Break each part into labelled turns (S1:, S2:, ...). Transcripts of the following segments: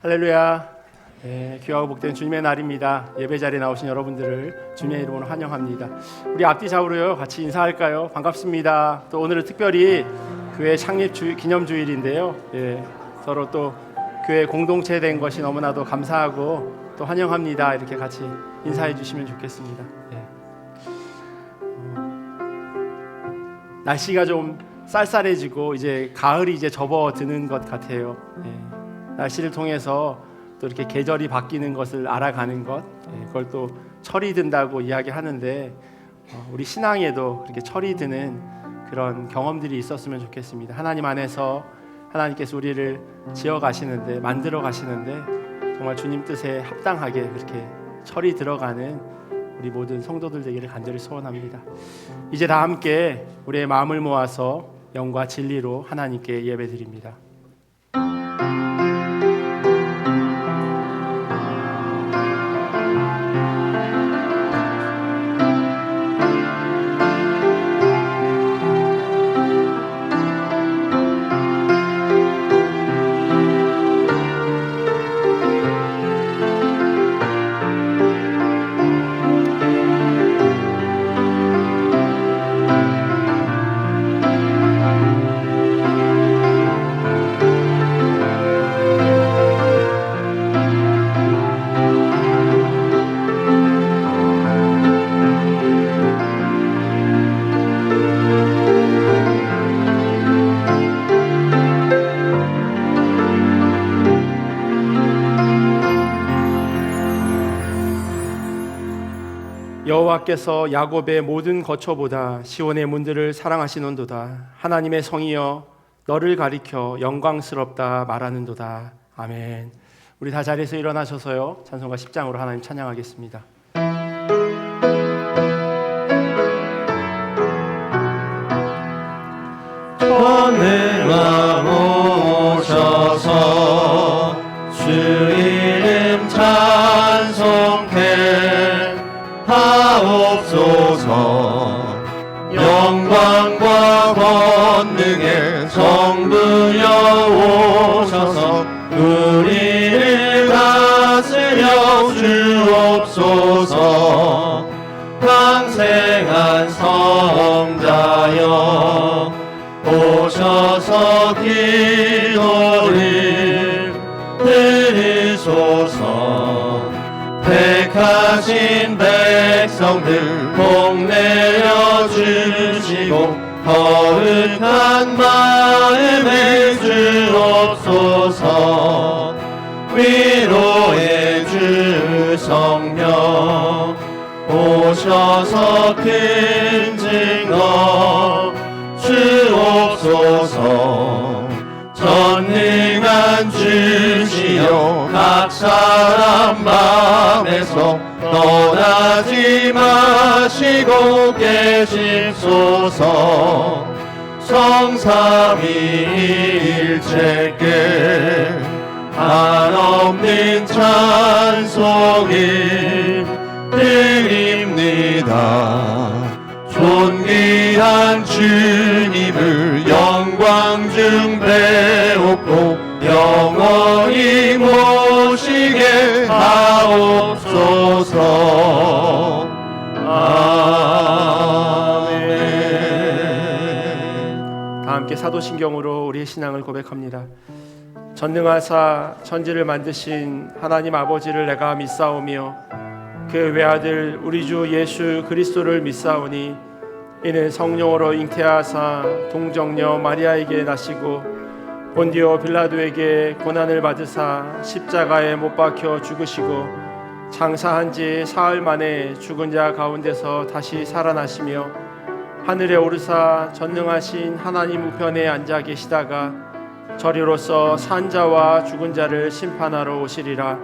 S1: 할렐루야. 귀하고 복된 주님의 날입니다. 예배 자리에 나오신 여러분들을 주님의 이름으로 환영합니다. 우리 앞뒤 좌우로요 같이 인사할까요? 반갑습니다. 또 오늘은 특별히 교회 창립 기념주일인데요. 서로 또 교회 공동체 된 것이 너무나도 감사하고 또 환영합니다. 이렇게 같이 인사해 주시면 좋겠습니다. 날씨가 좀 쌀쌀해지고 이제 가을이 이제 접어드는 것 같아요. 날씨를 통해서 또 이렇게 계절이 바뀌는 것을 알아가는 것, 그걸 또 철이 든다고 이야기하는데 우리 신앙에도 그렇게 철이 드는 그런 경험들이 있었으면 좋겠습니다. 하나님 안에서 하나님께서 우리를 지어 가시는데, 만들어 가시는데 정말 주님 뜻에 합당하게 그렇게 철이 들어가는 우리 모든 성도들 되기를 간절히 소원합니다. 이제 다 함께 우리의 마음을 모아서 영과 진리로 하나님께 예배드립니다. 여호와께서 야곱의 모든 거처보다 시온의 문들을 사랑하시는도다. 하나님의 성이여 너를 가리켜 영광스럽다 말하는도다. 아멘. 우리 다 자리에서 일어나셔서요 찬송가 10장으로 하나님 찬양하겠습니다.
S2: 전능왕 오셔서 주 이름 찬송해 하옵소서. 영광과 권능의 성부여 오셔서 우리를 다스려 주옵소서. 강생한 성자여 오셔서 기도를 들으소서. 택하신 백성들 복내려 주시고 거룩한 마음에 주옵소서. 위로의 주 성령 오셔서 큰 증거 주옵소서. 전능한 주시여 각 사람 마음에서 떠나지 마시고 계십소서. 성삼위일체께 한없는 찬송을 드립니다. 존귀한 주님을 영광 중 배웠고 영원히 모시게 하옵소서. 아멘.
S1: 다 함께 사도신경으로 우리의 신앙을 고백합니다. 전능하사 천지를 만드신 하나님 아버지를 내가 믿사오며 그 외아들 우리 주 예수 그리스도를 믿사오니 이는 성령으로 잉태하사 동정녀 마리아에게 나시고 본디오 빌라도에게 고난을 받으사 십자가에 못 박혀 죽으시고 장사한 지 사흘 만에 죽은 자 가운데서 다시 살아나시며 하늘에 오르사 전능하신 하나님 우편에 앉아 계시다가 저리로서 산 자와 죽은 자를 심판하러 오시리라.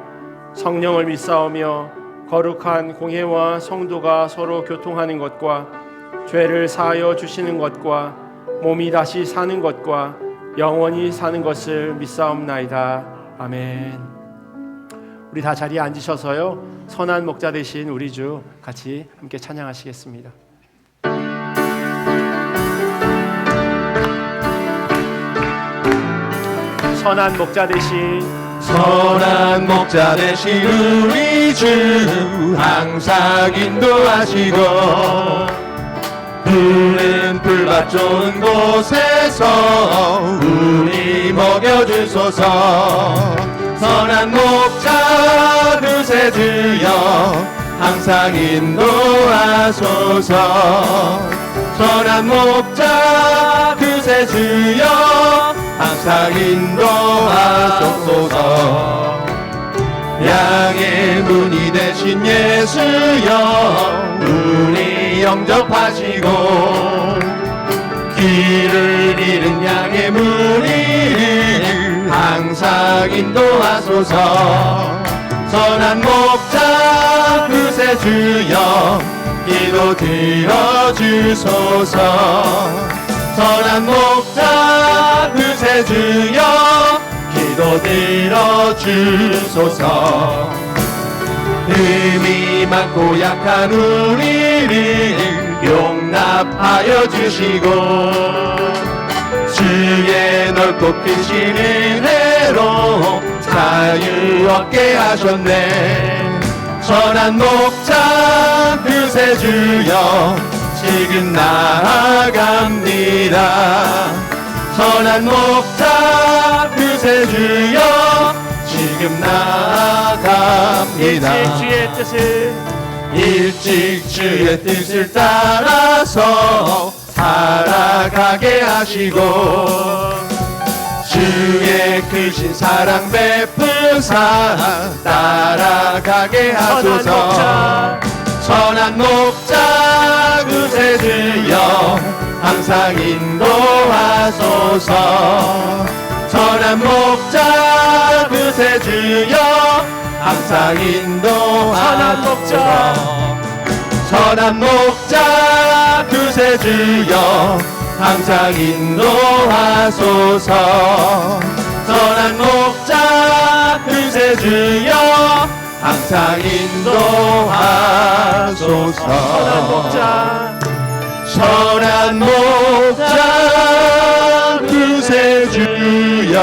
S1: 성령을 믿사오며 거룩한 공회와 성도가 서로 교통하는 것과 죄를 사하여 주시는 것과 몸이 다시 사는 것과 영원히 사는 것을 믿사옵나이다. 아멘. 우리 다 자리에 앉으셔서요 선한 목자 되신 우리 주 같이 함께 찬양하시겠습니다. 선한 목자 되신
S2: 선한 목자 되신 우리 주 항상 인도하시고 푸른 풀밭 좋은 곳에서 우리 먹여주소서. 선한 목자 그새 주여 항상 인도하소서. 선한 목자 그새 주여 항상 인도하소서. 양의 문이 되신 예수여 우리 영접하시고 길을 잃은 양의 무리를 항상 인도하소서. 선한 목자 그새 주여 기도 들어주소서. 선한 목자 그새 주여 기도 들어주소서. 흠이 많고 약한 우리를 용납하여 주시고 주의 넓고 크신 은혜로 자유 얻게 하셨네. 선한 목자 그새 주여 지금 나아갑니다. 선한 목자 그새 주여 지금 나아갑니다. 일찍 주의 뜻을 따라서 살아가게 하시고 주의 크신 사랑 베푸사 따라가게 하소서. 선한 목자 그새 주여 항상 인도하소서. 선한 목자 그새 주여 항상 인도하소서. 선한 목자 그새 주여 항상 인도하소서. 선한 목자 그새 주여 항상 인도하소서. 선한 목자 그새 주여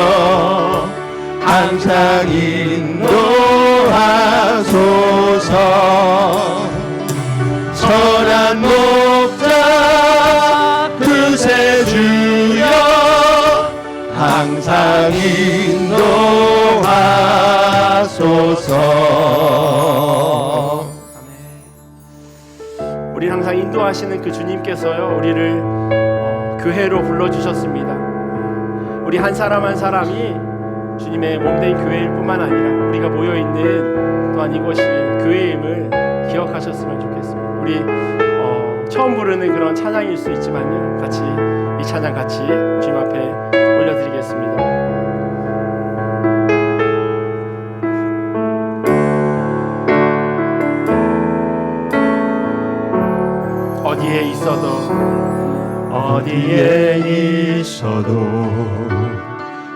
S2: 항상 인도하소서. 선한 목자 그새 주여 항상 인도하소서.
S1: 우리 항상 인도하시는 그 주님께서요 우리를 교회로 불러주셨습니다. 우리 한 사람 한 사람이 주님의 몸된 교회일 뿐만 아니라 우리가 모여있는 또한 이곳이 교회임을 기억하셨으면 좋겠습니다. 우리 처음 부르는 그런 찬양일 수 있지만요 같이 이 찬양 같이 주님 앞에 올려드리겠습니다. 어디에 있어도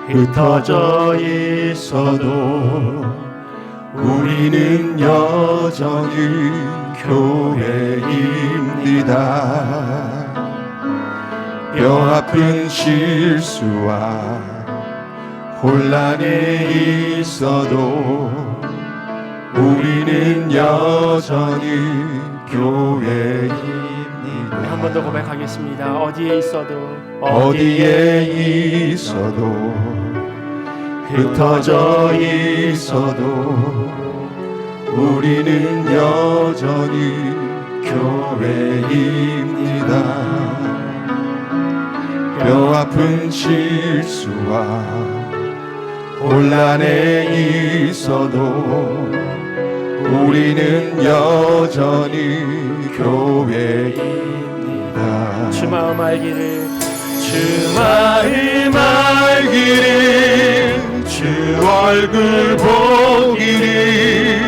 S2: 흩어져 있어도 우리는 여전히 교회입니다. 뼈아픈 실수와 혼란에 있어도 우리는 여전히 교회입니다.
S1: 한 번 더 고백하겠습니다. 어디에 있어도
S2: 흩어져 있어도 우리는 여전히 교회입니다. 뼈아픈 실수와 혼란에 있어도 우리는 여전히 교회입니다.
S1: 주 마음 알기를
S2: 주 얼굴 보기를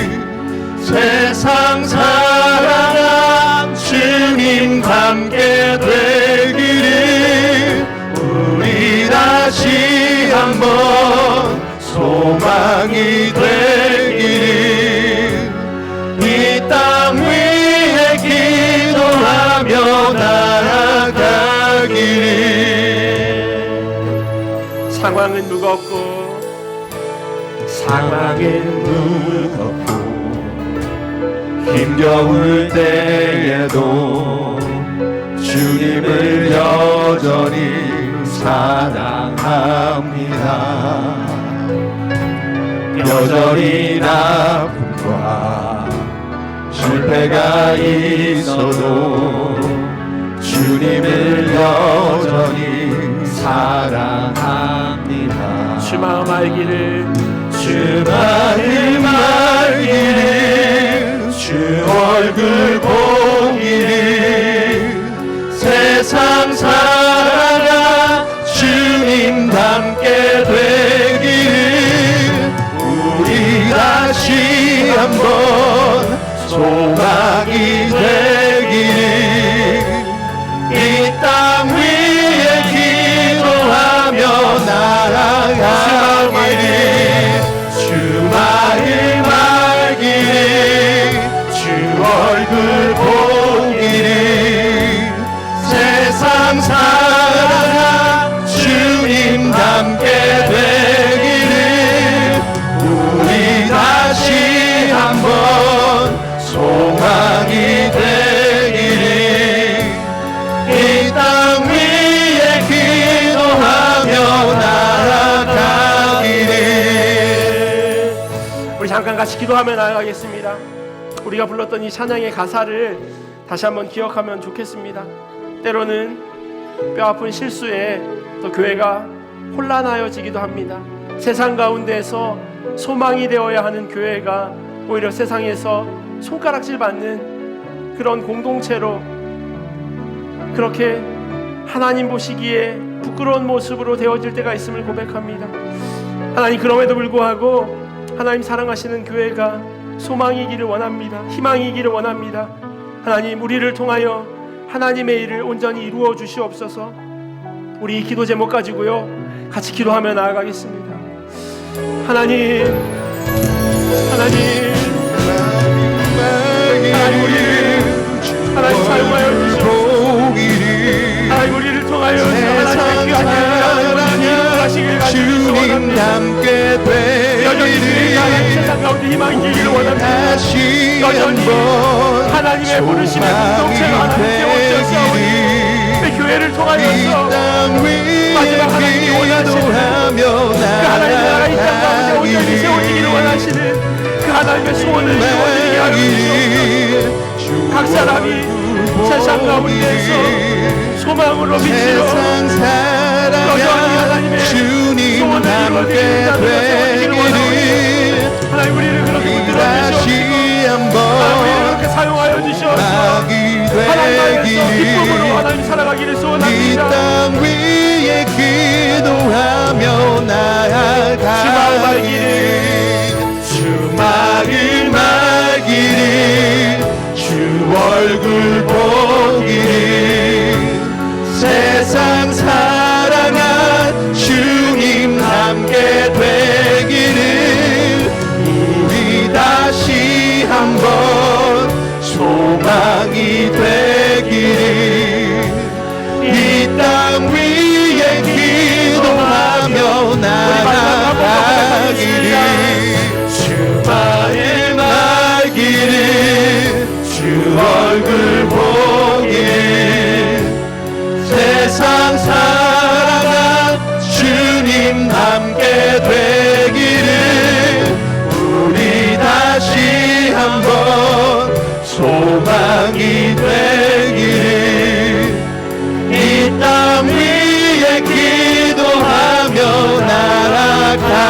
S2: 세상 사랑한 주님 함께 되기를 우리 다시 한번 소망이 되기를 이 땅 위에 기도하며 나아가기를.
S1: 상황은 무겁고
S2: 사랑의 무겁고 힘겨울 때에도 주님을 여전히 사랑합니다. 여전히 아픔과 실패가 있어도 주님을 여전히 사랑합니다.
S1: 주 마음 알기를,
S2: 주 마음 알기를, 주 얼굴 보기를, 세상 살아가 주님 닮게 되기를, 우리 다시 한번 소망이 되기를, 이 땅 위에 기도하며 나아가기를, 주 마음 알기를, 주 얼굴 보기를, 세상 살아가 주님 닮게 되기를, 우리 다시 한번 소망이 되기를, 이 땅 위에 기도하며 나아가기를.
S1: 우리 잠깐 같이 기도하며 나아가겠습니다. 우리가 불렀던 이 찬양의 가사를 다시 한번 기억하면 좋겠습니다. 때로는 뼈아픈 실수에 또 교회가 혼란하여지기도 합니다. 세상 가운데에서 소망이 되어야 하는 교회가 오히려 세상에서 손가락질 받는 그런 공동체로, 그렇게 하나님 보시기에 부끄러운 모습으로 되어질 때가 있음을 고백합니다. 하나님, 그럼에도 불구하고 하나님 사랑하시는 교회가 소망이기를 원합니다. 희망이기를 원합니다. 하나님, 우리를 통하여 하나님의 일을 온전히 이루어 주시옵소서. 우리 이 기도 제목 가지고요 같이 기도하며 나아가겠습니다. 하나님, 하나님 사용하여 주시옵소서. 하나님, 우리를 통하여 하나님의 귀한 일을
S2: 주님 닮게
S1: 여전히
S2: 되기를,
S1: 세상 가운데 희망이 있기를 원합니다.
S2: 다시
S1: 여전히
S2: 한번
S1: 하나님의 부르심의 공동체가 하나님 세워주셨사오니 그 교회를 통하여서 마지막 하나님이 원하시는 그 하나님의 나라 이 땅 가운데 온전히 세워지기를 원하시는 그 하나님의 소원을 이루어지게 하여 주시옵소서. 각 사람이 세상 가운데에서 소망으로 빛으로 여전히 하나님의 소원을 이루어지기를 원하시는 하나님, 우리를 그렇게 붙들어 주시옵소서. 하나님, 우리를 그렇게 사용하여 주시옵소서. 하나님 안에서 기쁨으로 하나님 살아가기를
S2: 이
S1: 소원합니다.
S2: 땅 위에 기도하며
S1: 주 마음 알기를,
S2: 나아가기를, 주 마음 알기를, 주 얼굴 보기를, 세상 사랑한 주님 닮게 되기를, 우리 다시 한번 소망이 되기를, 이 땅 위에 기도하며 나아가기를, 주 마음 알기를, 주 얼굴 보기를, 세상 사랑한 주님 닮게 되기를, 우리 다시 한번 소망이 되기를, 이 땅 위에 기도하며 나아가기를.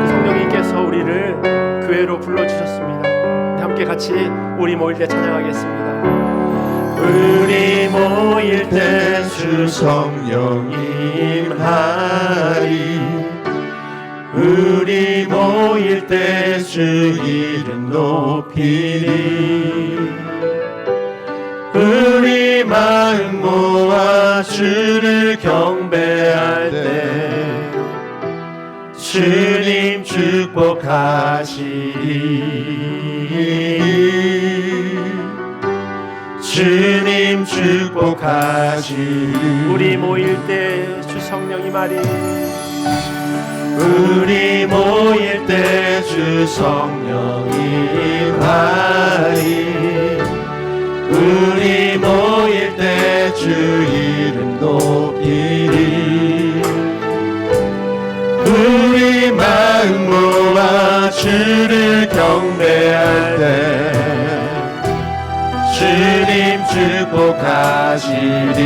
S1: 성령님께서 우리를 교회로 불러주셨습니다. 함께 같이 우리 모일 때 찬양하겠습니다.
S2: 우리 모일 때 주 성령 임하리, 우리 모일 때 주 이름 높이리, 우리 마음 모아 주를 경배할 때 주님 축복하시리 주님 축복하시리
S1: 우리 모일 때 주 성령이 말이
S2: 우리 모일 때 주 성령이 말이 우리 모일 때 주 이름 높이리 우리 마음 모아 주를 경배할 때 주님 축복하시리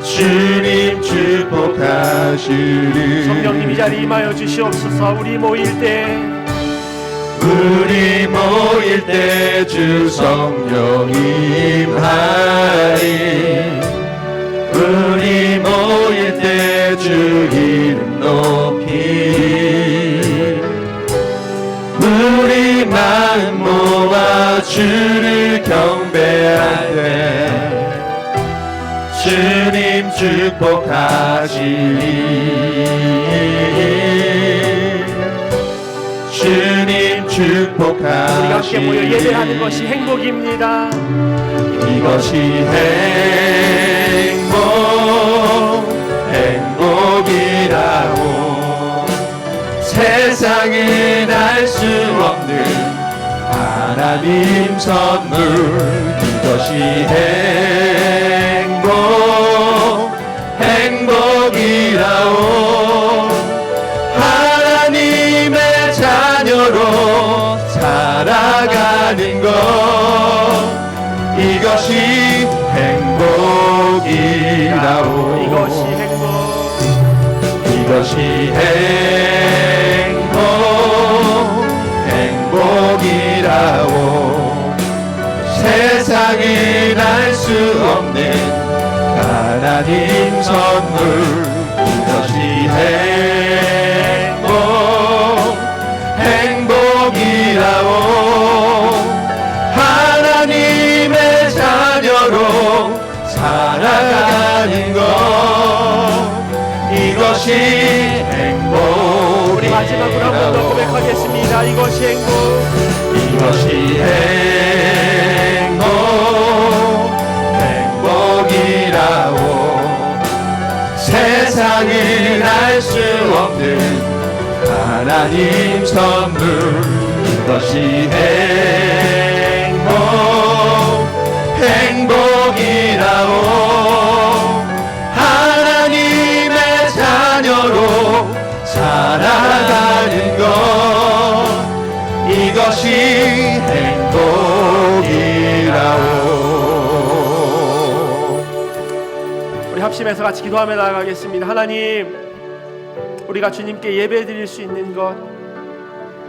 S2: 주님 축복하시리
S1: 성령님 이 자리에 임하여 주시옵소서. 우리 모일 때
S2: 우리 모일 때 주 성령이 임하리 우리 모일 때 주 이름 높이리 우리 마음 모아 주를 경배할 때 주님 축복하시리 주님 축복하시리
S1: 우리가 함께 모여 예배하는 것이 행복입니다.
S2: 이것이 행복이라고 세상은 알 수 없는 하나님 선물 이것이 행복이라고 하나님의 자녀로 살아가는 것 이것이 행복이라고 이것이 행복이라고 세상은 알 수 없는 하나님 선물 이것이 행복이라고 하나님의 자녀로 살아가는 것 이것이 행복
S1: 우리 마지막으로 한 번 더 고백하겠습니다. 이것이 행복
S2: 이것이 행복이라고 세상은 알 수 없는 하나님 선물 이것이 행복이라고 하나님의 자녀로 살아가는 것 이것이 행복이라고
S1: 우리 합심해서 같이 기도하며 나아가겠습니다. 하나님 우리가 주님께 예배 드릴 수 있는 것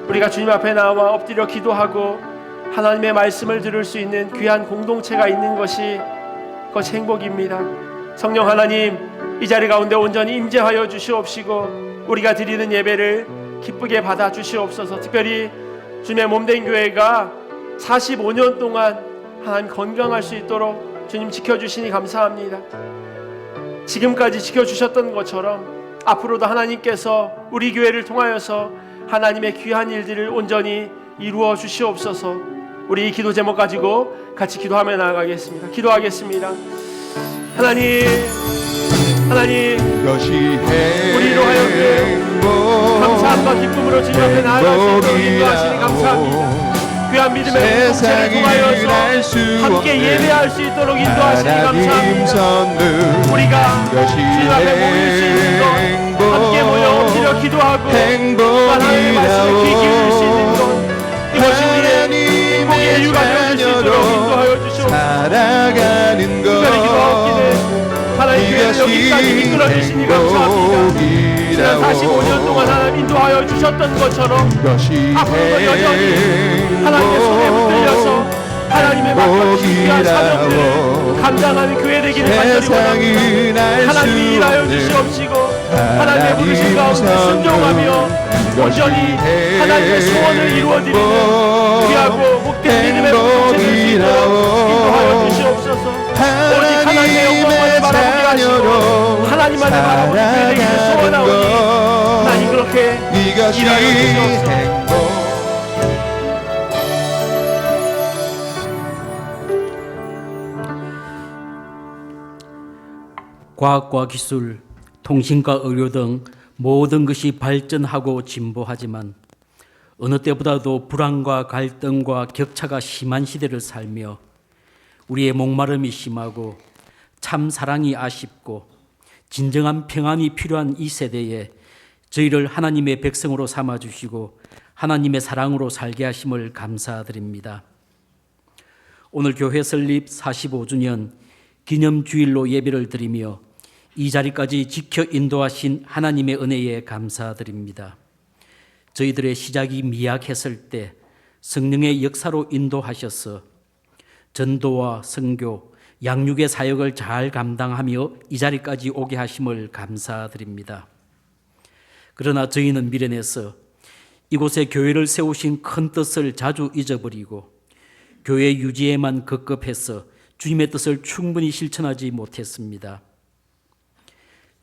S1: 우리가 주님 앞에 나와 엎드려 기도하고 하나님의 말씀을 들을 수 있는 귀한 공동체가 있는 것이 그것이 행복입니다. 성령 하나님 이 자리 가운데 온전히 임재하여 주시옵시고 우리가 드리는 예배를 기쁘게 받아 주시옵소서. 특별히 주님의 몸된 교회가 45년 동안 하나님 건강할 수 있도록 주님 지켜주시니 감사합니다. 지금까지 지켜주셨던 것처럼 앞으로도 하나님께서 우리 교회를 통하여서 하나님의 귀한 일들을 온전히 이루어 주시옵소서. 우리 이 기도 제목 가지고 같이 기도하며 나아가겠습니다. 기도하겠습니다. 하나님 우리로 하여금 감사함과 기쁨으로 주님 앞에 나아갈 수 있도록 인도하시니 감사합니다. 귀한 믿음의 공동체를 통하여서 함께 예배할 수 있도록 인도하시니 감사합니다. 우리가 주님 앞에 모일 수 있는 것 함께 모여 엎드려 기도하고 하나님의 말씀에 귀 기울일 수 있는 것 이것이 우리의 행복의 이유가 되어줄 수 있도록 인도하여 주시옵소서. 특별히 기도하옵기는 하나님 교회를 여기까지 이끌어 주시니 감사합니다. 지난 45년 동안 하나님 인도하여 주셨던 것처럼 앞으로도 여전히 하나님의 손에 붙들려서 하나님의 맡겨주신 귀한 사명들을 감당하는 교회 되기를 간절히 원합니다. 하나님이 일하여 주시옵시고 하나님의 부르심 가운데 순종하며 온전히 하나님의 소원을 이루어드리는 귀하고 복된 믿음의 공동체 될 수 있도록 인도하여 주시옵소서. 오직 하나님의 영광만을 바라보게 하시고 하나님만을 바라보는 교회 되기를 소원하오니 하나님 그렇게
S2: 이것이
S1: 일하여 주시옵소서.
S2: 행복.
S3: 과학과 기술, 통신과 의료 등 모든 것이 발전하고 진보하지만 어느 때보다도 불안과 갈등과 격차가 심한 시대를 살며 우리의 목마름이 심하고 참 사랑이 아쉽고 진정한 평안이 필요한 이 세대에 저희를 하나님의 백성으로 삼아주시고 하나님의 사랑으로 살게 하심을 감사드립니다. 오늘 교회 설립 45주년 기념주일로 예배를 드리며 이 자리까지 지켜 인도하신 하나님의 은혜에 감사드립니다. 저희들의 시작이 미약했을 때 성령의 역사로 인도하셔서 전도와 선교, 양육의 사역을 잘 감당하며 이 자리까지 오게 하심을 감사드립니다. 그러나 저희는 미련해서 이곳에 교회를 세우신 큰 뜻을 자주 잊어버리고 교회 유지에만 급급해서 주님의 뜻을 충분히 실천하지 못했습니다.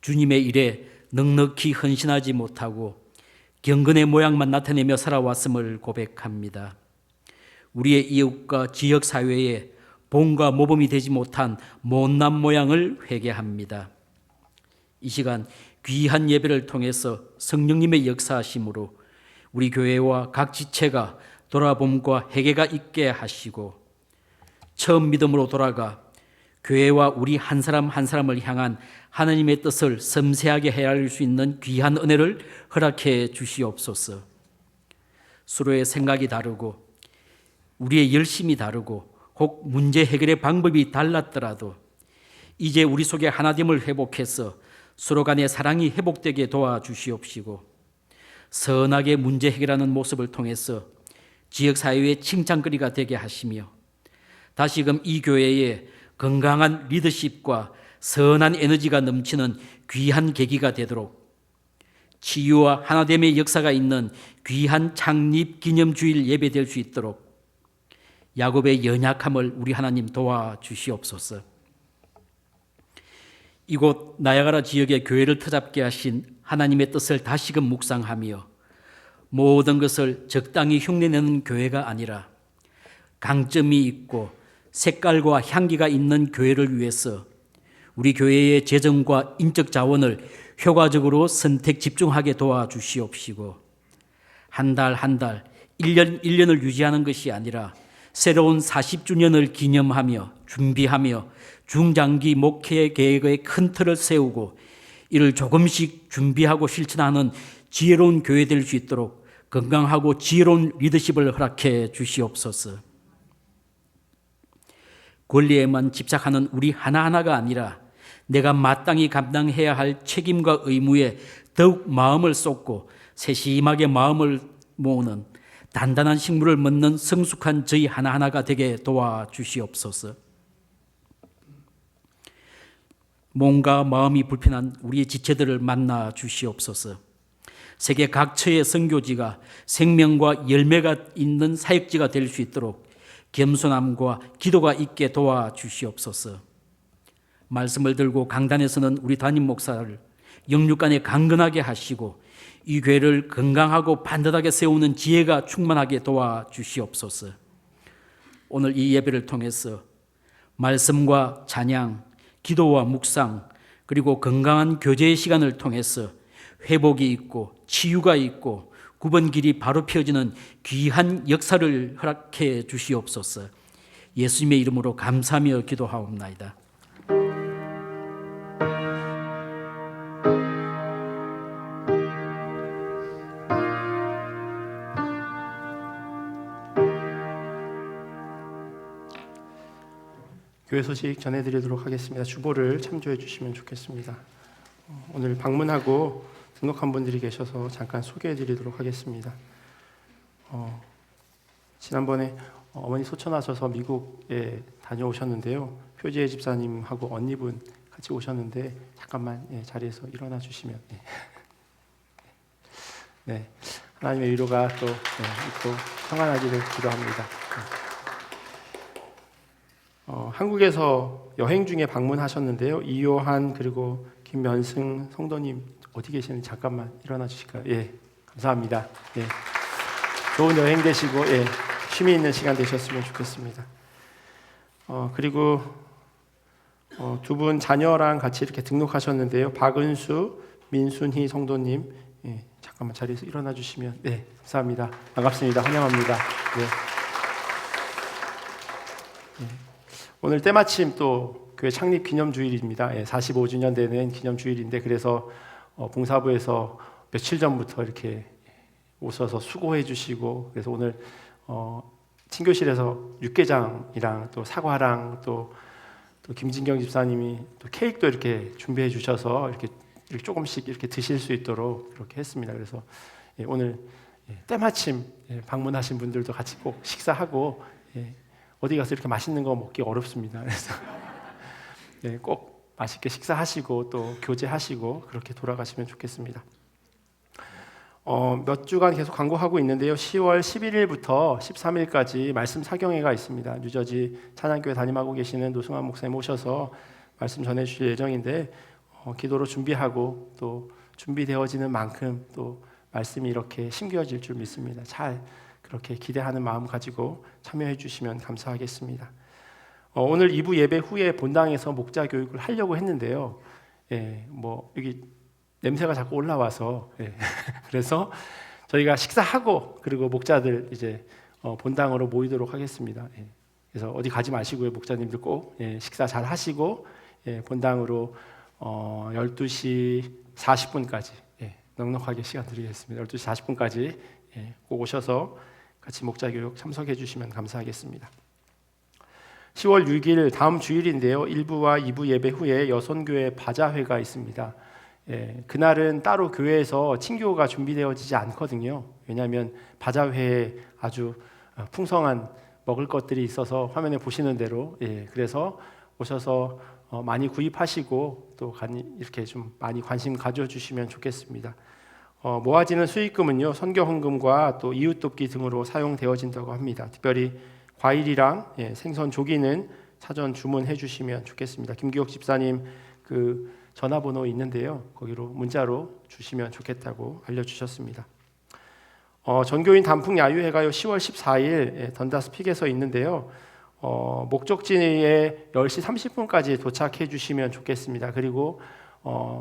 S3: 주님의 일에 넉넉히 헌신하지 못하고 경건의 모양만 나타내며 살아왔음을 고백합니다. 우리의 이웃과 지역사회에 본과 모범이 되지 못한 못난 모양을 회개합니다. 이 시간 귀한 예배를 통해서 성령님의 역사하심으로 우리 교회와 각 지체가 돌아봄과 회개가 있게 하시고 처음 믿음으로 돌아가 교회와 우리 한 사람 한 사람을 향한 하나님의 뜻을 섬세하게 헤아릴 수 있는 귀한 은혜를 허락해 주시옵소서. 서로의 생각이 다르고 우리의 열심이 다르고 혹 문제 해결의 방법이 달랐더라도 이제 우리 속에 하나됨을 회복해서 서로 간의 사랑이 회복되게 도와주시옵시고 선하게 문제 해결하는 모습을 통해서 지역사회의 칭찬거리가 되게 하시며 다시금 이 교회에 건강한 리더십과 선한 에너지가 넘치는 귀한 계기가 되도록 치유와 하나됨의 역사가 있는 귀한 창립 기념주일 예배될 수 있도록 야곱의 연약함을 우리 하나님 도와주시옵소서. 이곳 나야가라 지역의 교회를 터잡게 하신 하나님의 뜻을 다시금 묵상하며 모든 것을 적당히 흉내내는 교회가 아니라 강점이 있고 색깔과 향기가 있는 교회를 위해서 우리 교회의 재정과 인적 자원을 효과적으로 선택 집중하게 도와주시옵시고 한 달 한 달, 1년 1년을 유지하는 것이 아니라 새로운 40주년을 기념하며 준비하며 중장기 목회 계획의 큰 틀을 세우고 이를 조금씩 준비하고 실천하는 지혜로운 교회 될 수 있도록 건강하고 지혜로운 리더십을 허락해 주시옵소서. 권리에만 집착하는 우리 하나하나가 아니라 내가 마땅히 감당해야 할 책임과 의무에 더욱 마음을 쏟고 세심하게 마음을 모으는 단단한 식물을 맺는 성숙한 저희 하나하나가 되게 도와주시옵소서. 몸과 마음이 불편한 우리의 지체들을 만나 주시옵소서. 세계 각처의 선교지가 생명과 열매가 있는 사역지가 될 수 있도록 겸손함과 기도가 있게 도와주시옵소서. 말씀을 들고 강단에서는 우리 담임 목사를 영육간에 강건하게 하시고 이 교회를 건강하고 반듯하게 세우는 지혜가 충만하게 도와주시옵소서. 오늘 이 예배를 통해서 말씀과 찬양, 기도와 묵상 그리고 건강한 교제의 시간을 통해서 회복이 있고 치유가 있고 구번 길이 바로 펴지는 귀한 역사를 허락해 주시옵소서. 예수님의 이름으로 감사하며 기도하옵나이다.
S1: 교회 소식 전해드리도록 하겠습니다. 주보를 참조해 주시면 좋겠습니다. 오늘 방문하고 등록한 분들이 계셔서 잠깐 소개해드리도록 하겠습니다. 지난번에 어머니 소천하셔서 미국에 다녀오셨는데요. 표지혜 집사님하고 언니분 같이 오셨는데 잠깐만 자리에서 일어나 주시면 네, 하나님의 위로가 또 있고 평안하기를 기도합니다. 한국에서 여행 중에 방문하셨는데요. 이요한 그리고 김면승 성도님 어디 계시는지 잠깐만 일어나 주실까요? 예, 감사합니다. 예, 좋은 여행 되시고 예, 쉼이 있는 시간 되셨으면 좋겠습니다. 그리고 두 분 자녀랑 같이 이렇게 등록하셨는데요. 박은수, 민순희 성도님, 예, 잠깐만 자리에서 일어나 주시면 네, 감사합니다. 반갑습니다. 환영합니다. 네. 예, 오늘 때마침 또 교회 창립 기념주일입니다. 45주년 되는 기념주일인데 그래서 봉사부에서 며칠 전부터 이렇게 오셔서 수고해 주시고 그래서 오늘 친교실에서 육개장이랑 또 사과랑 또 김진경 집사님이 또 케이크도 이렇게 준비해 주셔서 이렇게 조금씩 이렇게 드실 수 있도록 이렇게 했습니다. 그래서 오늘 때마침 방문하신 분들도 같이 꼭 식사하고 어디 가서 이렇게 맛있는 거 먹기 어렵습니다. 그래서 꼭 맛있게 식사하시고 또 교제하시고 그렇게 돌아가시면 좋겠습니다. 몇 주간 계속 광고하고 있는데요. 10월 11일부터 13일까지 말씀 사경회가 있습니다. 뉴저지 찬양교회 담임하고 계시는 노승환 목사님 오셔서 말씀 전해주실 예정인데 기도로 준비하고 또 준비되어지는 만큼 또 말씀이 이렇게 심겨질 줄 믿습니다. 잘 그렇게 기대하는 마음 가지고 참여해 주시면 감사하겠습니다. 오늘 2부 예배 후에 본당에서 목자 교육을 하려고 했는데요. 여기 냄새가 자꾸 올라와서 그래서 저희가 식사하고 그리고 목자들 이제 본당으로 모이도록 하겠습니다. 그래서 어디 가지 마시고요. 목자님들 꼭 식사 잘 하시고 본당으로 12시 40분까지 넉넉하게 시간 드리겠습니다. 12시 40분까지 꼭 오셔서 같이 목자 교육 참석해 주시면 감사하겠습니다. 10월 6일 다음 주일인데요. 1부와 2부 예배 후에 여선교회 바자회가 있습니다. 그날은 따로 교회에서 친교가 준비되어지지 않거든요. 왜냐하면 바자회에 아주 풍성한 먹을 것들이 있어서 화면에 보시는 대로 그래서 오셔서 많이 구입하시고 또 이렇게 좀 많이 관심 가져주시면 좋겠습니다. 모아지는 수익금은요 선교 헌금과 또 이웃 돕기 등으로 사용되어진다고 합니다. 특별히 과일이랑 생선 조기는 사전 주문해 주시면 좋겠습니다. 김기옥 집사님 그 전화번호 있는데요. 거기로 문자로 주시면 좋겠다고 알려주셨습니다. 전교인 단풍 야유회가요 10월 14일 던다스 픽에서 있는데요. 목적지에 10시 30분까지 도착해 주시면 좋겠습니다. 그리고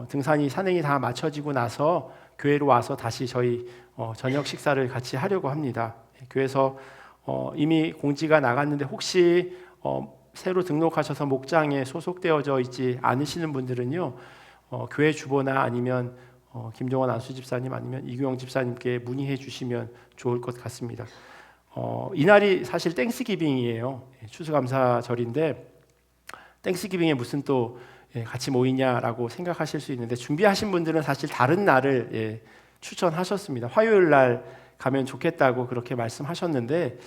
S1: 등산이 산행이 다 마쳐지고 나서 교회로 와서 다시 저희 저녁 식사를 같이 하려고 합니다. 교회에서 이미 공지가 나갔는데 혹시 새로 등록하셔서 목장에 소속되어져 있지 않으시는 분들은요 교회 주보나 아니면 김종원 안수 집사님 아니면 이규영 집사님께 문의해 주시면 좋을 것 같습니다. 이날이 사실 땡스기빙이에요. 추수감사절인데 땡스기빙에 무슨 또 같이 모이냐라고 생각하실 수 있는데 준비하신 분들은 사실 다른 날을 추천하셨습니다. 화요일 날 가면 좋겠다고 그렇게 말씀하셨는데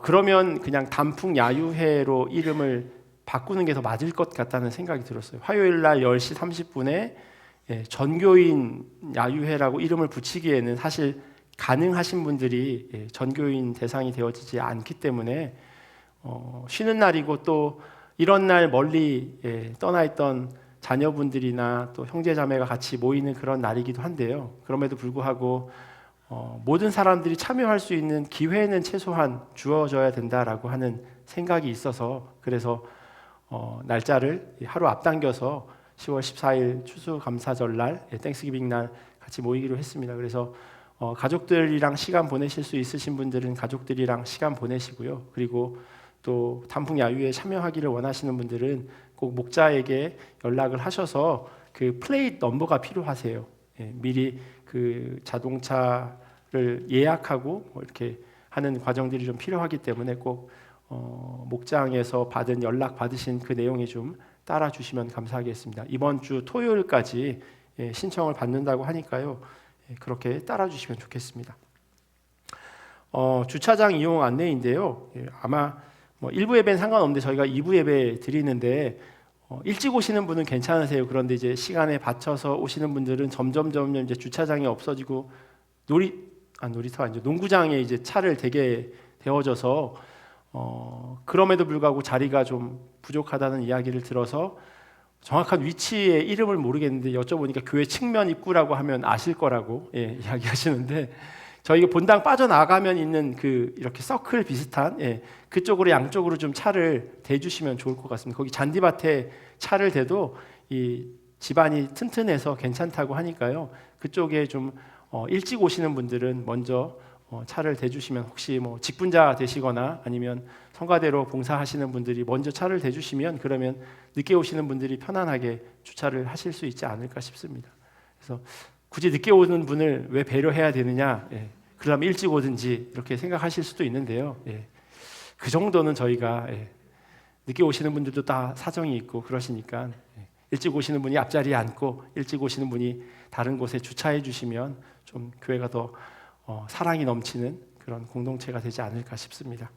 S1: 그러면 그냥 단풍 야유회로 이름을 바꾸는 게 더 맞을 것 같다는 생각이 들었어요. 화요일 날 10시 30분에 전교인 야유회라고 이름을 붙이기에는 사실 가능하신 분들이 전교인 대상이 되어지지 않기 때문에 쉬는 날이고 또 이런 날 멀리 떠나 있던 자녀분들이나 또 형제자매가 같이 모이는 그런 날이기도 한데요. 그럼에도 불구하고 모든 사람들이 참여할 수 있는 기회는 최소한 주어져야 된다라고 하는 생각이 있어서 그래서 날짜를 하루 앞당겨서 10월 14일 추수감사절 날 땡스기빙 날 같이 모이기로 했습니다. 그래서 가족들이랑 시간 보내실 수 있으신 분들은 가족들이랑 시간 보내시고요. 그리고 또 단풍 야유에 참여하기를 원하시는 분들은 꼭 목자에게 연락을 하셔서 그 플레이트 넘버가 필요하세요. 미리 그 자동차를 예약하고 이렇게 하는 과정들이 좀 필요하기 때문에 꼭 목장에서 받은 연락 받으신 그 내용에 좀 따라 주시면 감사하겠습니다. 이번 주 토요일까지 신청을 받는다고 하니까요. 그렇게 따라 주시면 좋겠습니다. 주차장 이용 안내인데요. 아마 1부 예배는 상관없는데 저희가 2부 예배 드리는데 일찍 오시는 분은 괜찮으세요. 그런데 이제 시간에 받쳐서 오시는 분들은 점점 이제 주차장이 없어지고 놀이터 아니죠. 농구장에 이제 차를 대게 되어져서 그럼에도 불구하고 자리가 좀 부족하다는 이야기를 들어서 정확한 위치의 이름을 모르겠는데 여쭤보니까 교회 측면 입구라고 하면 아실 거라고 이야기하시는데, 저희가 본당 빠져나가면 있는 그 이렇게 서클 비슷한 그쪽으로 양쪽으로 좀 차를 대주시면 좋을 것 같습니다. 거기 잔디밭에 차를 대도 이 집안이 튼튼해서 괜찮다고 하니까요. 그쪽에 좀 일찍 오시는 분들은 먼저 차를 대주시면, 혹시 뭐 직분자 되시거나 아니면 성가대로 봉사하시는 분들이 먼저 차를 대주시면, 그러면 늦게 오시는 분들이 편안하게 주차를 하실 수 있지 않을까 싶습니다. 그래서 굳이 늦게 오는 분을 왜 배려해야 되느냐, 그러면 일찍 오든지 이렇게 생각하실 수도 있는데요. 그 정도는 저희가 늦게 오시는 분들도 다 사정이 있고 그러시니까 일찍 오시는 분이 앞자리에 앉고 일찍 오시는 분이 다른 곳에 주차해 주시면 좀 교회가 더 사랑이 넘치는 그런 공동체가 되지 않을까 싶습니다.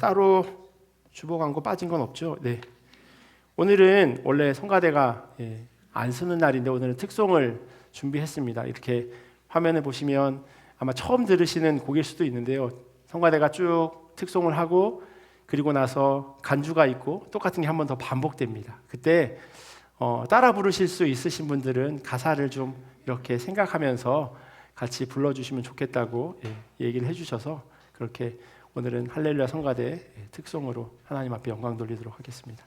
S1: 따로 주보 광고 빠진 건 없죠? 네. 오늘은 원래 성가대가 안 쓰는 날인데 오늘은 특송을 준비했습니다. 이렇게 화면에 보시면 아마 처음 들으시는 곡일 수도 있는데요. 성가대가 쭉 특송을 하고 그리고 나서 간주가 있고 똑같은 게 한 번 더 반복됩니다. 그때 따라 부르실 수 있으신 분들은 가사를 좀 이렇게 생각하면서 같이 불러주시면 좋겠다고 얘기를 해주셔서 그렇게 오늘은 할렐루야 성가대 특송으로 하나님 앞에 영광 돌리도록 하겠습니다.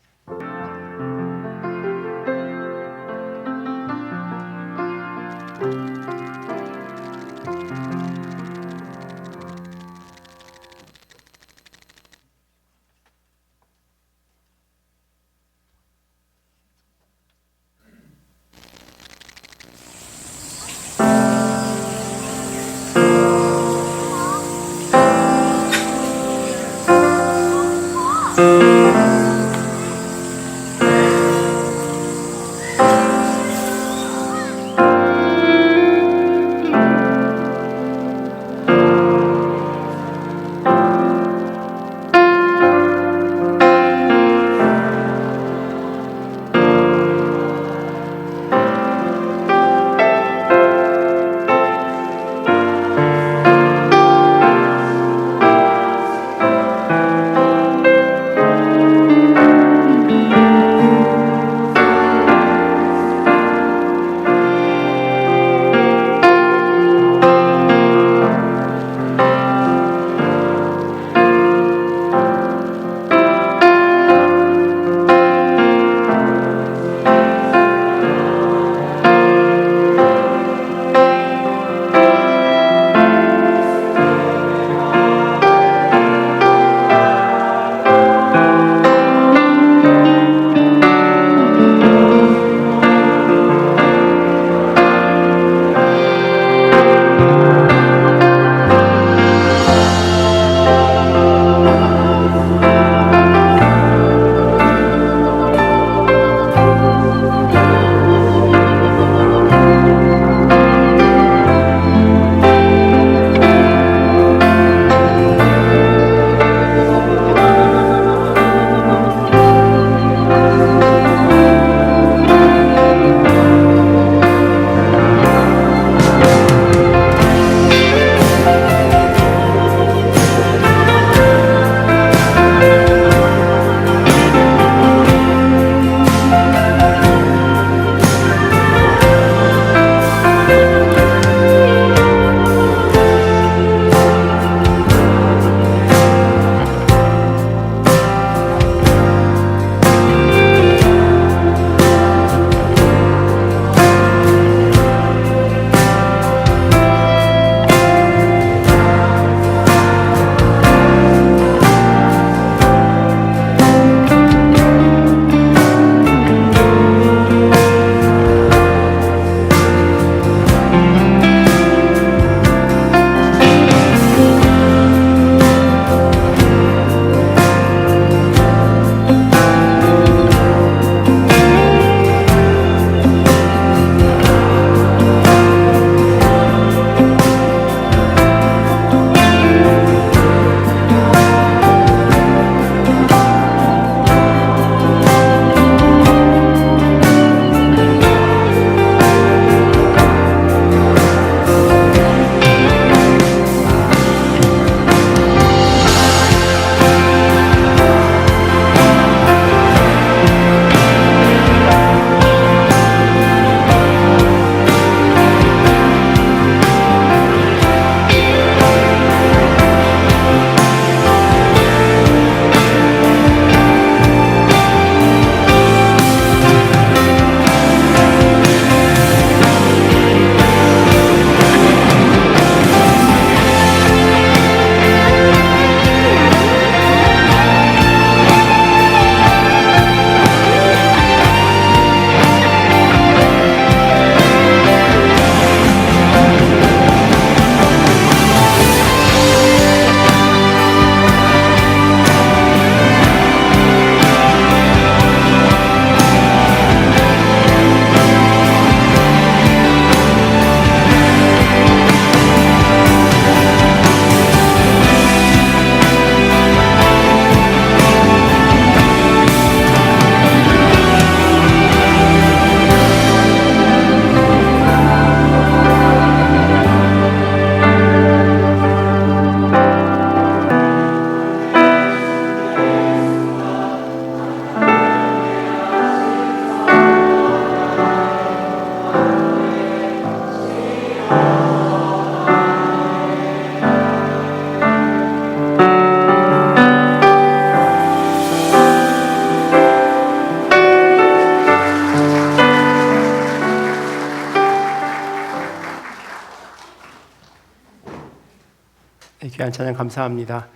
S1: 귀한 찬양 감사합니다.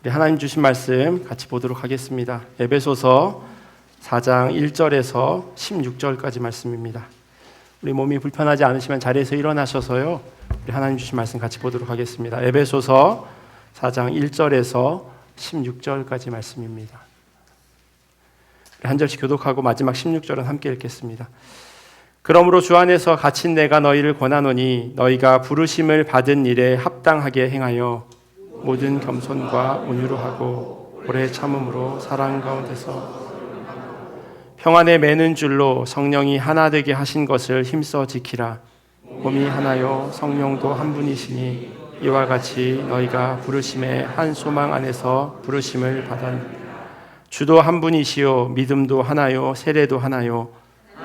S1: 우리 하나님 주신 말씀 같이 보도록 하겠습니다. 에베소서 4장 1절에서 16절까지 말씀입니다. 우리 몸이 불편하지 않으시면 자리에서 일어나셔서요, 우리 하나님 주신 말씀 같이 보도록 하겠습니다. 에베소서 4장 1절에서 16절까지 말씀입니다. 한 절씩 교독하고 마지막 16절은 함께 읽겠습니다. 그러므로 주 안에서 갇힌 내가 너희를 권하노니 너희가 부르심을 받은 일에 합당하게 행하여 모든 겸손과 온유로 하고 오래 참음으로 사랑 가운데서 평안에 매는 줄로 성령이 하나 되게 하신 것을 힘써 지키라. 몸이 하나요 성령도 한 분이시니 이와 같이 너희가 부르심의 한 소망 안에서 부르심을 받았느니라. 주도 한 분이시요 믿음도 하나요 세례도 하나요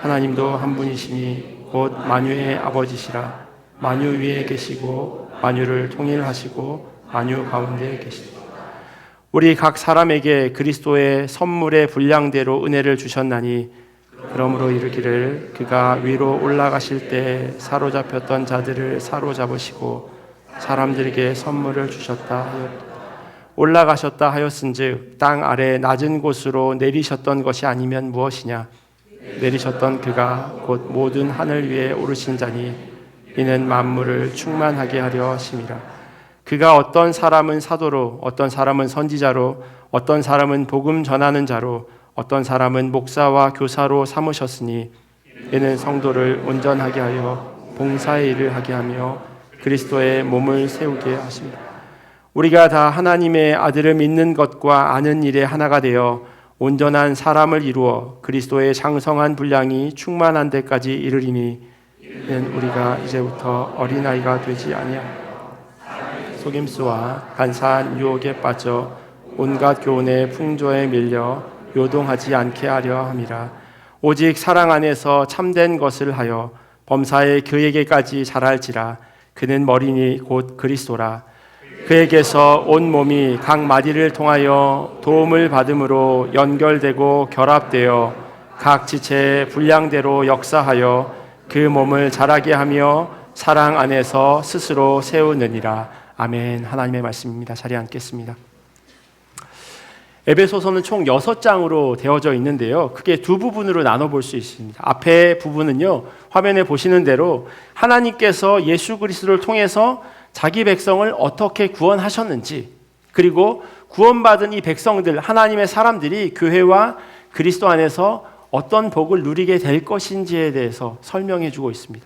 S1: 하나님도 한 분이시니 곧 만유의 아버지시라. 만유 위에 계시고 만유를 통일하시고 만유 가운데 계시니 우리 각 사람에게 그리스도의 선물의 분량대로 은혜를 주셨나니 그러므로 이르기를 그가 위로 올라가실 때 사로잡혔던 자들을 사로잡으시고 사람들에게 선물을 주셨다 하였다. 올라가셨다 하였은즉 땅 아래 낮은 곳으로 내리셨던 것이 아니면 무엇이냐. 내리셨던 그가 곧 모든 하늘 위에 오르신 자니 이는 만물을 충만하게 하려 하심이라. 그가 어떤 사람은 사도로 어떤 사람은 선지자로 어떤 사람은 복음 전하는 자로 어떤 사람은 목사와 교사로 삼으셨으니 이는 성도를 온전하게 하여 봉사의 일을 하게 하며 그리스도의 몸을 세우게 하십니다. 우리가 다 하나님의 아들을 믿는 것과 아는 일에 하나가 되어 온전한 사람을 이루어 그리스도의 장성한 분량이 충만한 데까지 이르리니 이는 우리가 이제부터 어린아이가 되지 아니하며 속임수와 간사한 유혹에 빠져 온갖 교훈의 풍조에 밀려 요동하지 않게 하려 함이라. 오직 사랑 안에서 참된 것을 하여 범사에 그에게까지 자랄지라. 그는 머리니 곧 그리스도라. 그에게서 온 몸이 각 마디를 통하여 도움을 받음으로 연결되고 결합되어 각 지체의 분량대로 역사하여 그 몸을 자라게 하며 사랑 안에서 스스로 세우느니라. 아멘. 하나님의 말씀입니다. 자리에 앉겠습니다. 에베소서는 총 6장으로 되어져 있는데요, 크게 두 부분으로 나눠볼 수 있습니다. 앞에 부분은요, 화면에 보시는 대로 하나님께서 예수 그리스도를 통해서 자기 백성을 어떻게 구원하셨는지, 그리고 구원받은 이 백성들, 하나님의 사람들이 교회와 그리스도 안에서 어떤 복을 누리게 될 것인지에 대해서 설명해 주고 있습니다.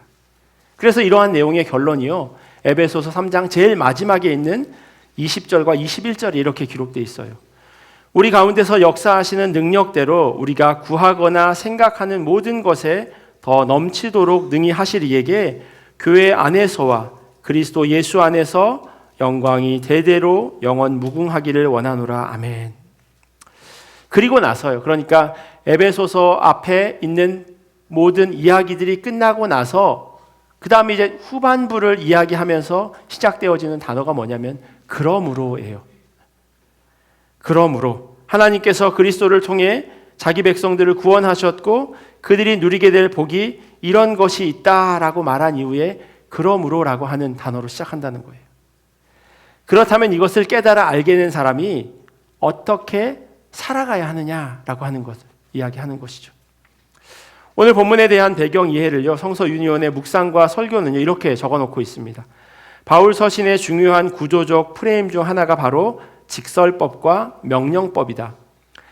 S1: 그래서 이러한 내용의 결론이요, 에베소서 3장 제일 마지막에 있는 20절과 21절에 이렇게 기록되어 있어요. 우리 가운데서 역사하시는 능력대로 우리가 구하거나 생각하는 모든 것에 더 넘치도록 능히 하실 이에게 교회 안에서와 그리스도 예수 안에서 영광이 대대로 영원 무궁하기를 원하노라. 아멘. 그리고 나서요, 그러니까 에베소서 앞에 있는 모든 이야기들이 끝나고 나서 그 다음에 이제 후반부를 이야기하면서 시작되어지는 단어가 뭐냐면 그러므로예요. 그러므로 하나님께서 그리스도를 통해 자기 백성들을 구원하셨고 그들이 누리게 될 복이 이런 것이 있다라고 말한 이후에 그러므로라고 하는 단어로 시작한다는 거예요. 그렇다면 이것을 깨달아 알게 된 사람이 어떻게 살아가야 하느냐라고 하는 것을 이야기하는 것이죠. 오늘 본문에 대한 배경 이해를요, 성서 유니온의 묵상과 설교는요, 이렇게 적어놓고 있습니다. 바울 서신의 중요한 구조적 프레임 중 하나가 바로 직설법과 명령법이다.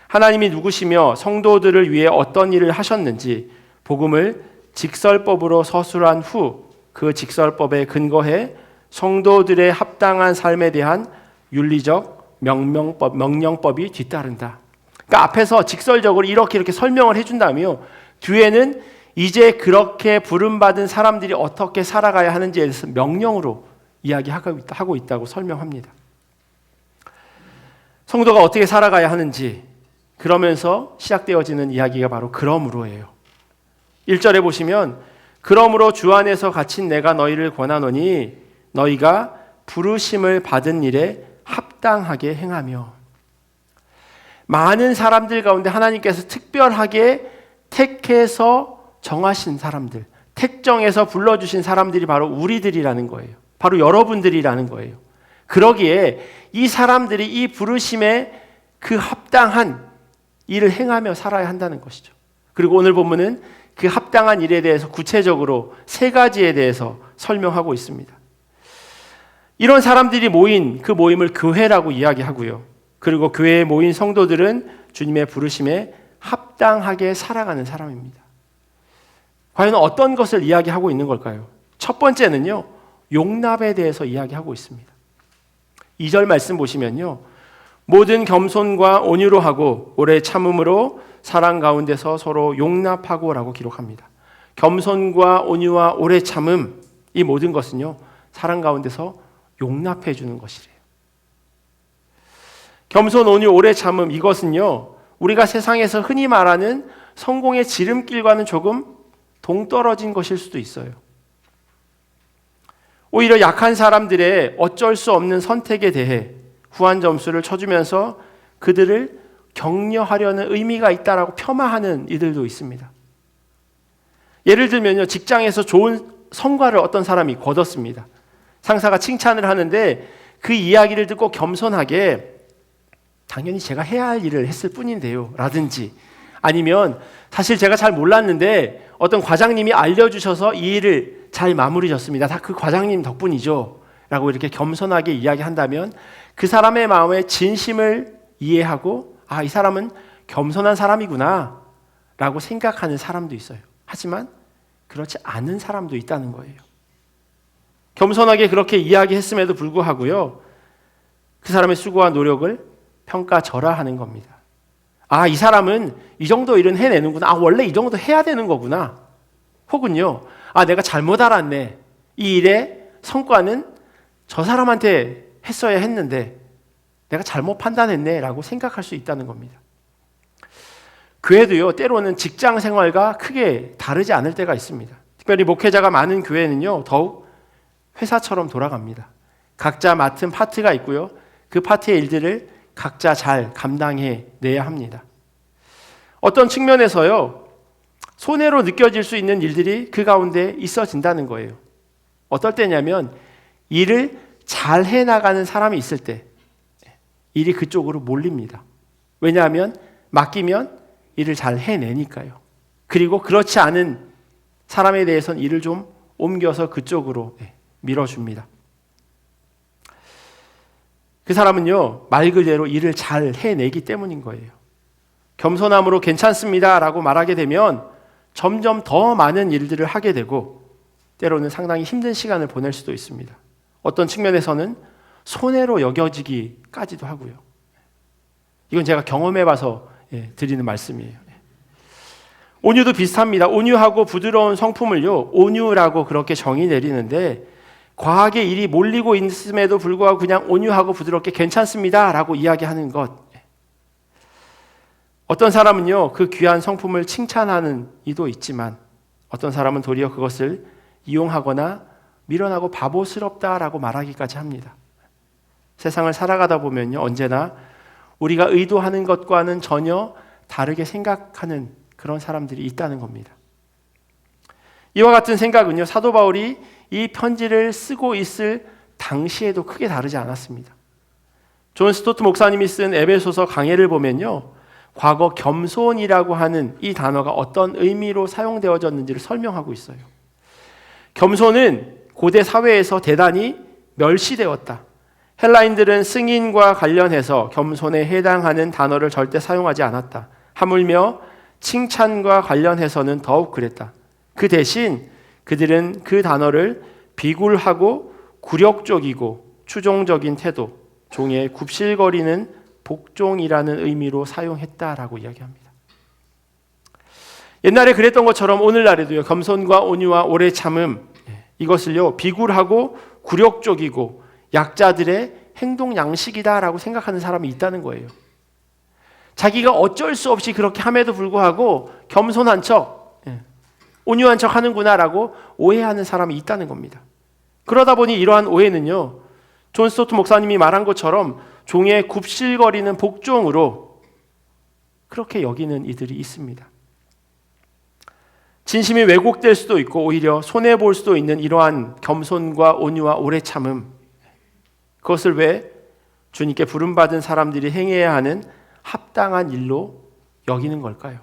S1: 하나님이 누구시며 성도들을 위해 어떤 일을 하셨는지 복음을 직설법으로 서술한 후 그 직설법에 근거해 성도들의 합당한 삶에 대한 윤리적 명령법이 뒤따른다. 그러니까 앞에서 직설적으로 이렇게 설명을 해준다며 뒤에는 이제 그렇게 부름받은 사람들이 어떻게 살아가야 하는지에 대해서 명령으로 이야기하고 있다고 설명합니다. 성도가 어떻게 살아가야 하는지 그러면서 시작되어지는 이야기가 바로 그러므로예요. 1절에 보시면 그러므로 주 안에서 갇힌 내가 너희를 권하노니 너희가 부르심을 받은 일에 합당하게 행하며. 많은 사람들 가운데 하나님께서 특별하게 택해서 정하신 사람들, 택정해서 불러주신 사람들이 바로 우리들이라는 거예요. 바로 여러분들이라는 거예요. 그러기에 이 사람들이 이 부르심에 그 합당한 일을 행하며 살아야 한다는 것이죠. 그리고 오늘 본문은 그 합당한 일에 대해서 구체적으로 세 가지에 대해서 설명하고 있습니다. 이런 사람들이 모인 그 모임을 교회라고 이야기하고요. 그리고 교회에 모인 성도들은 주님의 부르심에 합당하게 살아가는 사람입니다. 과연 어떤 것을 이야기하고 있는 걸까요? 첫 번째는요, 용납에 대해서 이야기하고 있습니다. 2절 말씀 보시면요, 모든 겸손과 온유로 하고 오래 참음으로 사랑 가운데서 서로 용납하고 라고 기록합니다. 겸손과 온유와 오래 참음, 이 모든 것은요, 사랑 가운데서 용납해 주는 것이래요. 겸손, 온유, 오래 참음, 이것은요, 우리가 세상에서 흔히 말하는 성공의 지름길과는 조금 동떨어진 것일 수도 있어요. 오히려 약한 사람들의 어쩔 수 없는 선택에 대해 후한 점수를 쳐주면서 그들을 격려하려는 의미가 있다라고 폄하하는 이들도 있습니다. 예를 들면요, 직장에서 좋은 성과를 어떤 사람이 거뒀습니다. 상사가 칭찬을 하는데 그 이야기를 듣고 겸손하게 당연히 제가 해야 할 일을 했을 뿐인데요 라든지, 아니면 사실 제가 잘 몰랐는데 어떤 과장님이 알려주셔서 이 일을 잘 마무리 졌습니다. 다 그 과장님 덕분이죠 라고 이렇게 겸손하게 이야기한다면 그 사람의 마음의 진심을 이해하고, 아, 이 사람은 겸손한 사람이구나 라고 생각하는 사람도 있어요. 하지만 그렇지 않은 사람도 있다는 거예요. 겸손하게 그렇게 이야기했음에도 불구하고요, 그 사람의 수고와 노력을 평가절하하는 겁니다. 아, 이 사람은 이 정도 일은 해내는구나. 아, 원래 이 정도 해야 되는 거구나. 혹은요, 아, 내가 잘못 알았네. 이 일의 성과는 저 사람한테 했어야 했는데 내가 잘못 판단했네 라고 생각할 수 있다는 겁니다. 교회도요, 때로는 직장 생활과 크게 다르지 않을 때가 있습니다. 특별히 목회자가 많은 교회는요, 더욱 회사처럼 돌아갑니다. 각자 맡은 파트가 있고요, 그 파트의 일들을 각자 잘 감당해내야 합니다. 어떤 측면에서요, 손해로 느껴질 수 있는 일들이 그 가운데 있어진다는 거예요. 어떨 때냐면 일을 잘 해나가는 사람이 있을 때 일이 그쪽으로 몰립니다. 왜냐하면 맡기면 일을 잘 해내니까요. 그리고 그렇지 않은 사람에 대해서는 일을 좀 옮겨서 그쪽으로 밀어줍니다. 그 사람은요, 말 그대로 일을 잘 해내기 때문인 거예요. 겸손함으로 괜찮습니다 라고 말하게 되면 점점 더 많은 일들을 하게 되고 때로는 상당히 힘든 시간을 보낼 수도 있습니다. 어떤 측면에서는 손해로 여겨지기까지도 하고요. 이건 제가 경험해봐서 드리는 말씀이에요. 온유도 비슷합니다. 온유하고 부드러운 성품을요, 온유라고 그렇게 정의 내리는데 과하게 일이 몰리고 있음에도 불구하고 그냥 온유하고 부드럽게 괜찮습니다 라고 이야기하는 것. 어떤 사람은요, 그 귀한 성품을 칭찬하는 이도 있지만 어떤 사람은 도리어 그것을 이용하거나 밀어나고 바보스럽다라고 말하기까지 합니다. 세상을 살아가다 보면요, 언제나 우리가 의도하는 것과는 전혀 다르게 생각하는 그런 사람들이 있다는 겁니다. 이와 같은 생각은요, 사도 바울이 이 편지를 쓰고 있을 당시에도 크게 다르지 않았습니다. 존 스토트 목사님이 쓴 에베소서 강해를 보면요, 과거 겸손이라고 하는 이 단어가 어떤 의미로 사용되어졌는지를 설명하고 있어요. 겸손은 고대 사회에서 대단히 멸시되었다. 헬라인들은 승인과 관련해서 겸손에 해당하는 단어를 절대 사용하지 않았다. 하물며 칭찬과 관련해서는 더욱 그랬다. 그 대신 그들은 그 단어를 비굴하고 굴욕적이고 추종적인 태도, 종의 굽실거리는 복종이라는 의미로 사용했다라고 이야기합니다. 옛날에 그랬던 것처럼 오늘날에도요, 겸손과 온유와 오래 참음, 이것을요, 비굴하고 굴욕적이고 약자들의 행동 양식이다라고 생각하는 사람이 있다는 거예요. 자기가 어쩔 수 없이 그렇게 함에도 불구하고 겸손한 척, 온유한 척 하는구나라고 오해하는 사람이 있다는 겁니다. 그러다 보니 이러한 오해는요, 존 스토트 목사님이 말한 것처럼 종의 굽실거리는 복종으로 그렇게 여기는 이들이 있습니다. 진심이 왜곡될 수도 있고 오히려 손해볼 수도 있는 이러한 겸손과 온유와 오래 참음, 그것을 왜 주님께 부름받은 사람들이 행해야 하는 합당한 일로 여기는 걸까요?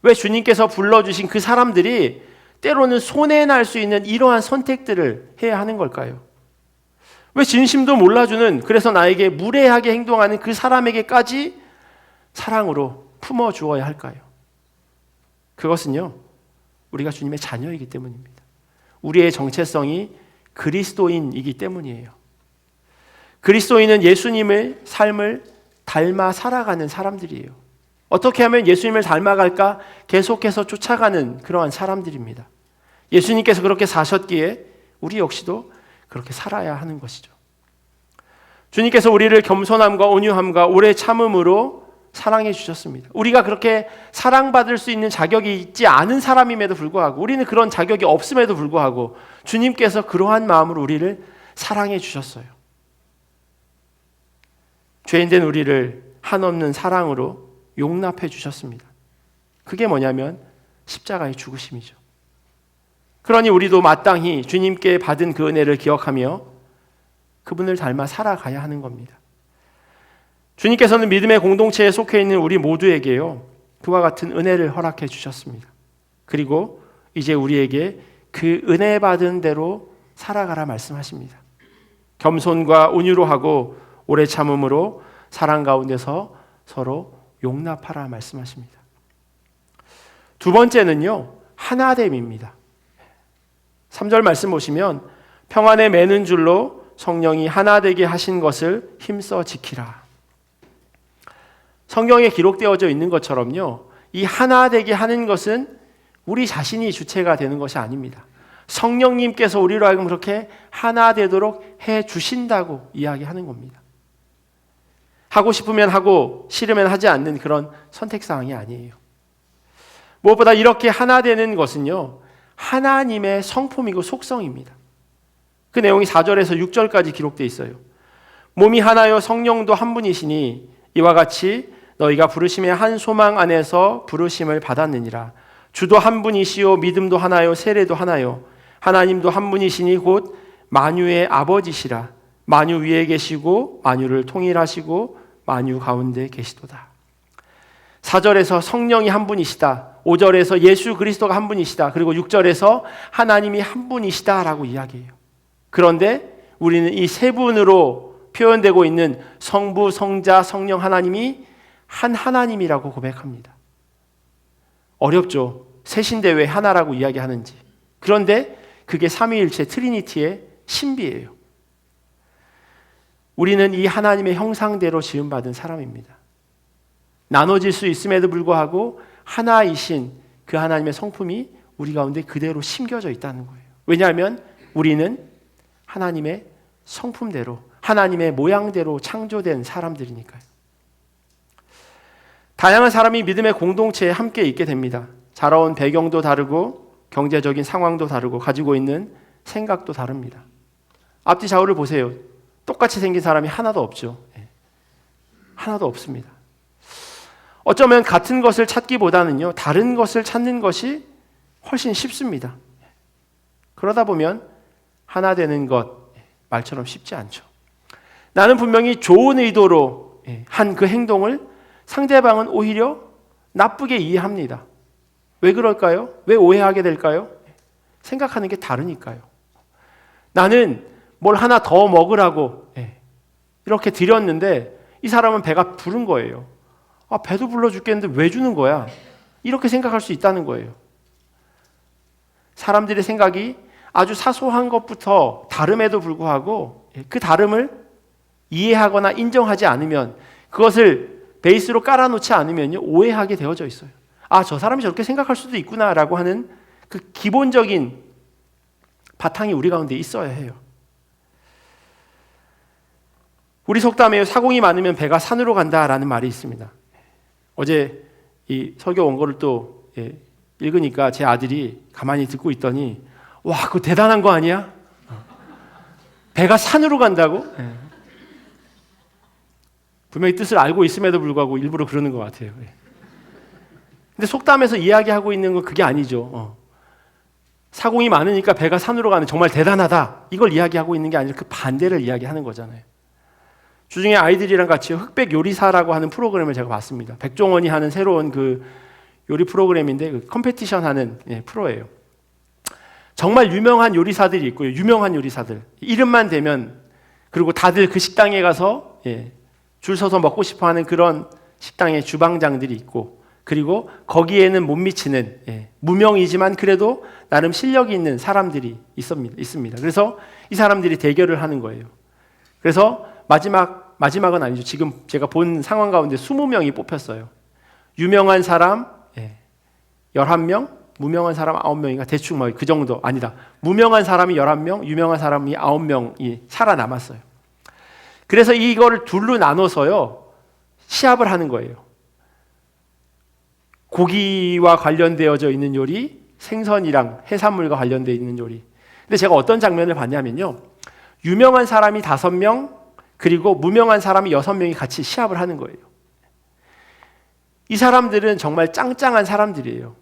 S1: 왜 주님께서 불러주신 그 사람들이 때로는 손해날 수 있는 이러한 선택들을 해야 하는 걸까요? 왜 진심도 몰라주는, 그래서 나에게 무례하게 행동하는 그 사람에게까지 사랑으로 품어주어야 할까요? 그것은요, 우리가 주님의 자녀이기 때문입니다. 우리의 정체성이 그리스도인이기 때문이에요. 그리스도인은 예수님의 삶을 닮아 살아가는 사람들이에요. 어떻게 하면 예수님을 닮아갈까 계속해서 쫓아가는 그러한 사람들입니다. 예수님께서 그렇게 사셨기에 우리 역시도 그렇게 살아야 하는 것이죠. 주님께서 우리를 겸손함과 온유함과 오래 참음으로 사랑해 주셨습니다. 우리가 그렇게 사랑받을 수 있는 자격이 있지 않은 사람임에도 불구하고, 우리는 그런 자격이 없음에도 불구하고 주님께서 그러한 마음으로 우리를 사랑해 주셨어요. 죄인된 우리를 한없는 사랑으로 용납해 주셨습니다. 그게 뭐냐면 십자가의 죽으심이죠. 그러니 우리도 마땅히 주님께 받은 그 은혜를 기억하며 그분을 닮아 살아가야 하는 겁니다. 주님께서는 믿음의 공동체에 속해 있는 우리 모두에게요, 그와 같은 은혜를 허락해 주셨습니다. 그리고 이제 우리에게 그 은혜 받은 대로 살아가라 말씀하십니다. 겸손과 온유로 하고 오래 참음으로 사랑 가운데서 서로 용납하라 말씀하십니다. 두 번째는요, 하나됨입니다. 3절 말씀 보시면 평안에 매는 줄로 성령이 하나 되게 하신 것을 힘써 지키라. 성경에 기록되어져 있는 것처럼요, 이 하나 되게 하는 것은 우리 자신이 주체가 되는 것이 아닙니다. 성령님께서 우리로 하여금 그렇게 하나 되도록 해 주신다고 이야기하는 겁니다. 하고 싶으면 하고 싫으면 하지 않는 그런 선택사항이 아니에요. 무엇보다 이렇게 하나 되는 것은요, 하나님의 성품이고 속성입니다. 그 내용이 4절에서 6절까지 기록되어 있어요. 몸이 하나요 성령도 한 분이시니 이와 같이 너희가 부르심의 한 소망 안에서 부르심을 받았느니라. 주도 한 분이시요 믿음도 하나요 세례도 하나요 하나님도 한 분이시니 곧 만유의 아버지시라. 만유 위에 계시고 만유를 통일하시고 만유 가운데 계시도다. 4절에서 성령이 한 분이시다. 5절에서 예수 그리스도가 한 분이시다. 그리고 6절에서 하나님이 한 분이시다라고 이야기해요. 그런데 우리는 이 세 분으로 표현되고 있는 성부, 성자, 성령 하나님이 한 하나님이라고 고백합니다. 어렵죠. 셋인데 왜 하나라고 이야기하는지. 그런데 그게 삼위일체 트리니티의 신비예요. 우리는 이 하나님의 형상대로 지음받은 사람입니다. 나눠질 수 있음에도 불구하고 하나이신 그 하나님의 성품이 우리 가운데 그대로 심겨져 있다는 거예요. 왜냐하면 우리는 하나님의 성품대로, 하나님의 모양대로 창조된 사람들이니까요. 다양한 사람이 믿음의 공동체에 함께 있게 됩니다. 자라온 배경도 다르고 경제적인 상황도 다르고 가지고 있는 생각도 다릅니다. 앞뒤 좌우를 보세요. 똑같이 생긴 사람이 하나도 없죠. 하나도 없습니다. 어쩌면 같은 것을 찾기보다는요, 다른 것을 찾는 것이 훨씬 쉽습니다. 그러다 보면 하나 되는 것, 말처럼 쉽지 않죠. 나는 분명히 좋은 의도로 한 그 행동을 상대방은 오히려 나쁘게 이해합니다. 왜 그럴까요? 왜 오해하게 될까요? 생각하는 게 다르니까요. 나는 뭘 하나 더 먹으라고 이렇게 드렸는데 이 사람은 배가 부른 거예요. 아, 배도 불러 죽겠는데 왜 주는 거야? 이렇게 생각할 수 있다는 거예요. 사람들의 생각이 아주 사소한 것부터 다름에도 불구하고 그 다름을 이해하거나 인정하지 않으면, 그것을 베이스로 깔아놓지 않으면 오해하게 되어져 있어요. 아, 저 사람이 저렇게 생각할 수도 있구나라고 하는 그 기본적인 바탕이 우리 가운데 있어야 해요. 우리 속담에 사공이 많으면 배가 산으로 간다라는 말이 있습니다. 어제 이 설교 원고를 또 읽으니까 제 아들이 가만히 듣고 있더니, 와, 그거 대단한 거 아니야? 배가 산으로 간다고? 분명히 뜻을 알고 있음에도 불구하고 일부러 그러는 것 같아요. 근데 속담에서 이야기하고 있는 건 그게 아니죠. 사공이 많으니까 배가 산으로 가는 정말 대단하다. 이걸 이야기하고 있는 게 아니라 그 반대를 이야기하는 거잖아요. 주중에 아이들이랑 같이 흑백 요리사라고 하는 프로그램을 제가 봤습니다. 백종원이 하는 새로운 그 요리 프로그램인데 그 컴페티션 하는 프로예요. 정말 유명한 요리사들이 있고요. 유명한 요리사들. 이름만 대면 그리고 다들 그 식당에 가서 줄 서서 먹고 싶어 하는 그런 식당의 주방장들이 있고 그리고 거기에는 못 미치는 무명이지만 그래도 나름 실력이 있는 사람들이 있습니다. 그래서 이 사람들이 대결을 하는 거예요. 그래서 마지막은 아니죠. 지금 제가 본 상황 가운데 20명이 뽑혔어요. 유명한 사람 11명, 무명한 사람 9명인가 대충 뭐 그 정도 아니다. 무명한 사람이 11명, 유명한 사람이 9명이 살아남았어요. 그래서 이거를 둘로 나눠서요. 시합을 하는 거예요. 고기와 관련되어져 있는 요리, 생선이랑 해산물과 관련되어 있는 요리. 근데 제가 어떤 장면을 봤냐면요. 유명한 사람이 5명, 그리고 무명한 사람이 6명이 같이 시합을 하는 거예요. 이 사람들은 정말 짱짱한 사람들이에요.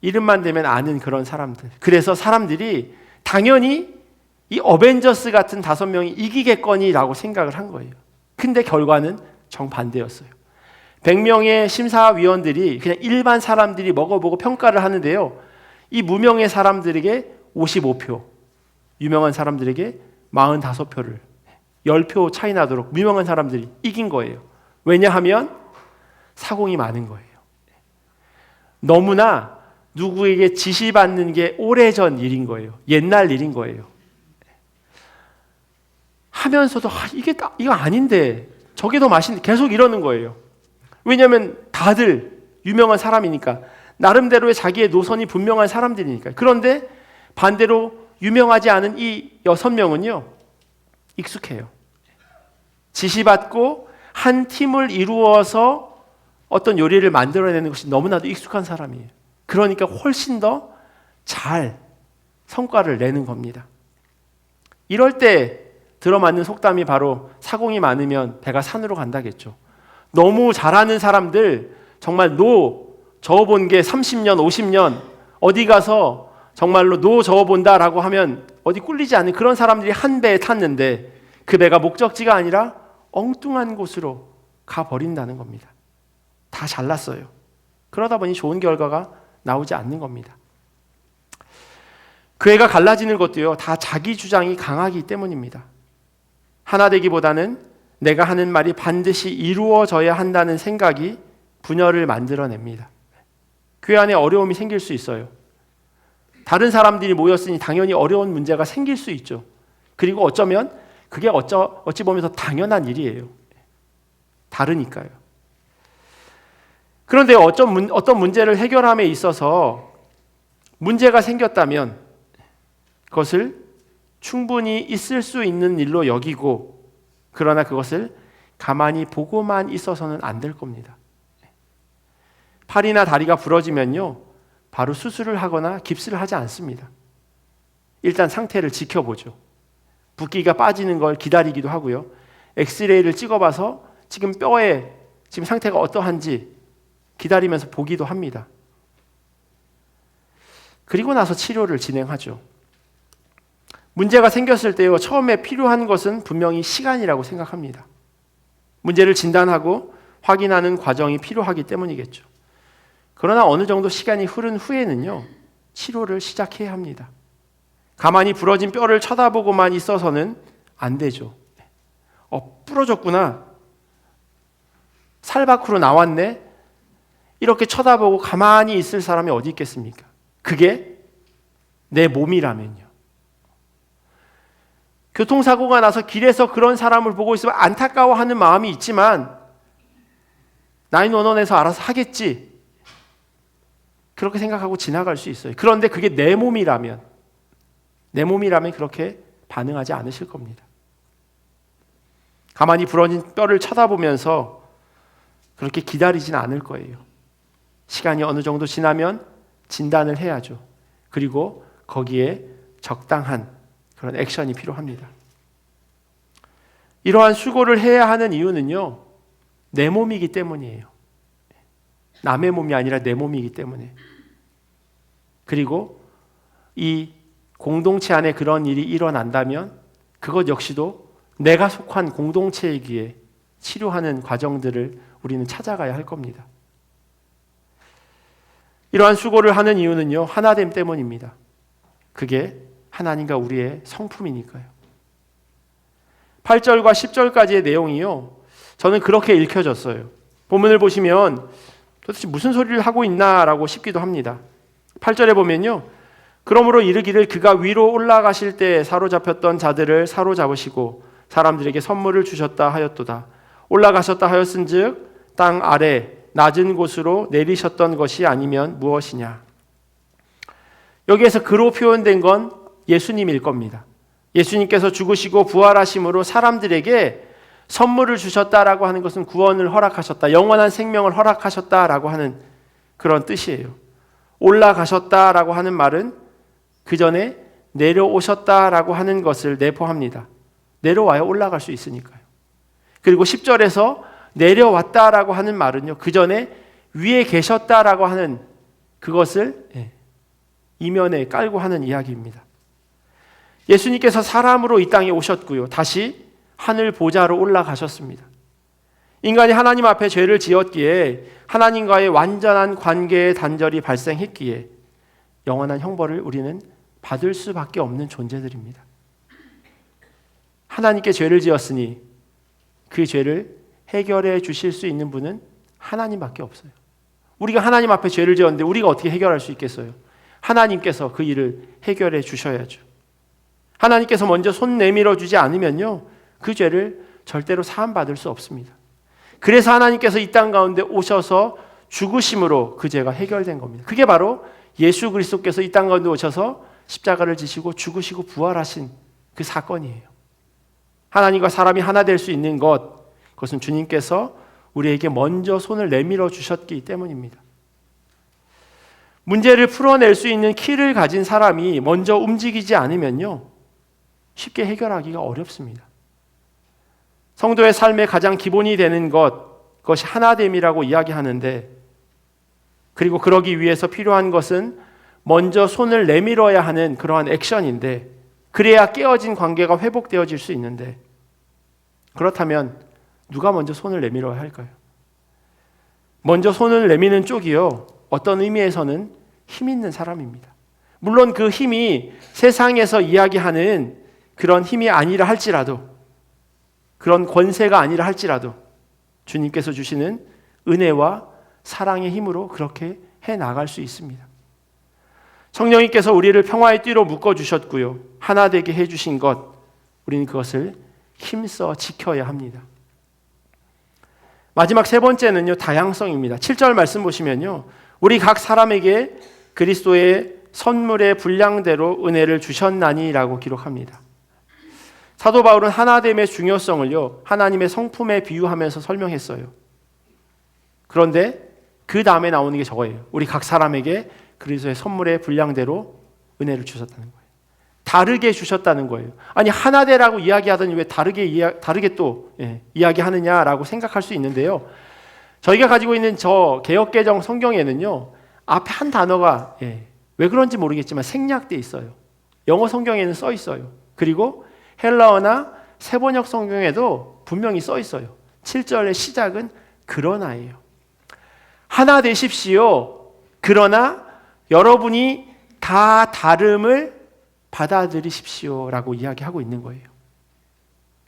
S1: 이름만 대면 아는 그런 사람들. 그래서 사람들이 당연히 이 어벤져스 같은 5명이 이기겠거니라고 생각을 한 거예요. 근데 결과는 정반대였어요. 100명의 심사위원들이 그냥 일반 사람들이 먹어보고 평가를 하는데요. 이 무명의 사람들에게 55표, 유명한 사람들에게 45표를 10표 차이 나도록 유명한 사람들이 이긴 거예요. 왜냐하면 사공이 많은 거예요. 너무나 누구에게 지시받는 게 오래전 일인 거예요. 옛날 일인 거예요. 하면서도 이거 아닌데 저게 더 맛있는데 계속 이러는 거예요. 왜냐하면 다들 유명한 사람이니까 나름대로의 자기의 노선이 분명한 사람들이니까. 그런데 반대로 유명하지 않은 이 6명은요 익숙해요. 지시받고 한 팀을 이루어서 어떤 요리를 만들어내는 것이 너무나도 익숙한 사람이에요. 그러니까 훨씬 더 잘 성과를 내는 겁니다. 이럴 때 들어맞는 속담이 바로 사공이 많으면 배가 산으로 간다겠죠. 너무 잘하는 사람들 정말 노 저어본 게 30년, 50년 어디 가서 정말로 노 저어본다라고 하면 어디 꿀리지 않는 그런 사람들이 한 배에 탔는데 그 배가 목적지가 아니라 엉뚱한 곳으로 가버린다는 겁니다. 다 잘났어요. 그러다 보니 좋은 결과가 나오지 않는 겁니다. 그 애가 갈라지는 것도요 다 자기 주장이 강하기 때문입니다. 하나 되기보다는 내가 하는 말이 반드시 이루어져야 한다는 생각이 분열을 만들어냅니다. 교회 안에 어려움이 생길 수 있어요. 다른 사람들이 모였으니 당연히 어려운 문제가 생길 수 있죠. 그리고 어쩌면 그게 어찌 보면 더 당연한 일이에요. 다르니까요. 그런데 어떤 문제를 해결함에 있어서 문제가 생겼다면 그것을 충분히 있을 수 있는 일로 여기고 그러나 그것을 가만히 보고만 있어서는 안 될 겁니다. 팔이나 다리가 부러지면요 바로 수술을 하거나 깁스를 하지 않습니다. 일단 상태를 지켜보죠. 붓기가 빠지는 걸 기다리기도 하고요. 엑스레이를 찍어봐서 지금 뼈에 지금 상태가 어떠한지 기다리면서 보기도 합니다. 그리고 나서 치료를 진행하죠. 문제가 생겼을 때요 처음에 필요한 것은 분명히 시간이라고 생각합니다. 문제를 진단하고 확인하는 과정이 필요하기 때문이겠죠. 그러나 어느 정도 시간이 흐른 후에는요 치료를 시작해야 합니다. 가만히 부러진 뼈를 쳐다보고만 있어서는 안 되죠. 부러졌구나. 살 밖으로 나왔네. 이렇게 쳐다보고 가만히 있을 사람이 어디 있겠습니까? 그게 내 몸이라면요. 교통사고가 나서 길에서 그런 사람을 보고 있으면 안타까워하는 마음이 있지만 911에서 알아서 하겠지. 그렇게 생각하고 지나갈 수 있어요. 그런데 그게 내 몸이라면 그렇게 반응하지 않으실 겁니다. 가만히 부러진 뼈를 쳐다보면서 그렇게 기다리진 않을 거예요. 시간이 어느 정도 지나면 진단을 해야죠. 그리고 거기에 적당한 그런 액션이 필요합니다. 이러한 수고를 해야 하는 이유는요, 내 몸이기 때문이에요. 남의 몸이 아니라 내 몸이기 때문에. 그리고 이 공동체 안에 그런 일이 일어난다면 그것 역시도 내가 속한 공동체이기에 치료하는 과정들을 우리는 찾아가야 할 겁니다. 이러한 수고를 하는 이유는요, 하나됨 때문입니다. 그게 하나님과 우리의 성품이니까요. 8절과 10절까지의 내용이요, 저는 그렇게 읽혀졌어요. 본문을 보시면 도대체 무슨 소리를 하고 있나라고 싶기도 합니다. 8절에 보면요, 그러므로 이르기를 그가 위로 올라가실 때 사로잡혔던 자들을 사로잡으시고 사람들에게 선물을 주셨다 하였도다. 올라가셨다 하였은즉 땅 아래 낮은 곳으로 내리셨던 것이 아니면 무엇이냐. 여기에서 그로 표현된 건 예수님일 겁니다. 예수님께서 죽으시고 부활하심으로 사람들에게 선물을 주셨다라고 하는 것은 구원을 허락하셨다, 영원한 생명을 허락하셨다라고 하는 그런 뜻이에요. 올라가셨다라고 하는 말은 그 전에 내려오셨다라고 하는 것을 내포합니다. 내려와야 올라갈 수 있으니까요. 그리고 10절에서 내려왔다라고 하는 말은요, 그 전에 위에 계셨다라고 하는 그것을 이면에 깔고 하는 이야기입니다. 예수님께서 사람으로 이 땅에 오셨고요, 다시 하늘 보좌로 올라가셨습니다. 인간이 하나님 앞에 죄를 지었기에 하나님과의 완전한 관계의 단절이 발생했기에 영원한 형벌을 우리는 받을 수밖에 없는 존재들입니다. 하나님께 죄를 지었으니 그 죄를 해결해 주실 수 있는 분은 하나님밖에 없어요. 우리가 하나님 앞에 죄를 지었는데 우리가 어떻게 해결할 수 있겠어요? 하나님께서 그 일을 해결해 주셔야죠. 하나님께서 먼저 손 내밀어 주지 않으면요, 그 죄를 절대로 사함받을 수 없습니다. 그래서 하나님께서 이 땅 가운데 오셔서 죽으심으로 그 죄가 해결된 겁니다. 그게 바로 예수 그리스도께서 이 땅 가운데 오셔서 십자가를 지시고 죽으시고 부활하신 그 사건이에요. 하나님과 사람이 하나 될 수 있는 것, 그것은 주님께서 우리에게 먼저 손을 내밀어 주셨기 때문입니다. 문제를 풀어낼 수 있는 키를 가진 사람이 먼저 움직이지 않으면요, 쉽게 해결하기가 어렵습니다. 성도의 삶의 가장 기본이 되는 그것이 하나됨이라고 이야기하는데, 그리고 그러기 위해서 필요한 것은 먼저 손을 내밀어야 하는 그러한 액션인데, 그래야 깨어진 관계가 회복되어질 수 있는데, 그렇다면 누가 먼저 손을 내밀어야 할까요? 먼저 손을 내미는 쪽이요, 어떤 의미에서는 힘 있는 사람입니다. 물론 그 힘이 세상에서 이야기하는 그런 힘이 아니라 할지라도, 그런 권세가 아니라 할지라도 주님께서 주시는 은혜와 사랑의 힘으로 그렇게 해나갈 수 있습니다. 성령님께서 우리를 평화의 띠로 묶어주셨고요, 하나 되게 해주신 것, 우리는 그것을 힘써 지켜야 합니다. 마지막 세 번째는요, 다양성입니다. 7절 말씀 보시면요, 우리 각 사람에게 그리스도의 선물의 분량대로 은혜를 주셨나니라고 기록합니다. 사도 바울은 하나됨의 중요성을요, 하나님의 성품에 비유하면서 설명했어요. 그런데 그 다음에 나오는 게 저거예요. 우리 각 사람에게 그리스도의 선물의 분량대로 은혜를 주셨다는 거예요. 다르게 주셨다는 거예요. 아니, 하나되라고 이야기하더니 왜 다르게 또 이야기하느냐라고 생각할 수 있는데요. 저희가 가지고 있는 저 개역개정 성경에는요, 앞에 한 단어가 왜 그런지 모르겠지만 생략돼 있어요. 영어 성경에는 써 있어요. 그리고 헬라어나 세번역 성경에도 분명히 써 있어요. 7절의 시작은 그러나예요. 하나 되십시오. 그러나 여러분이 다 다름을 받아들이십시오 라고 이야기하고 있는 거예요.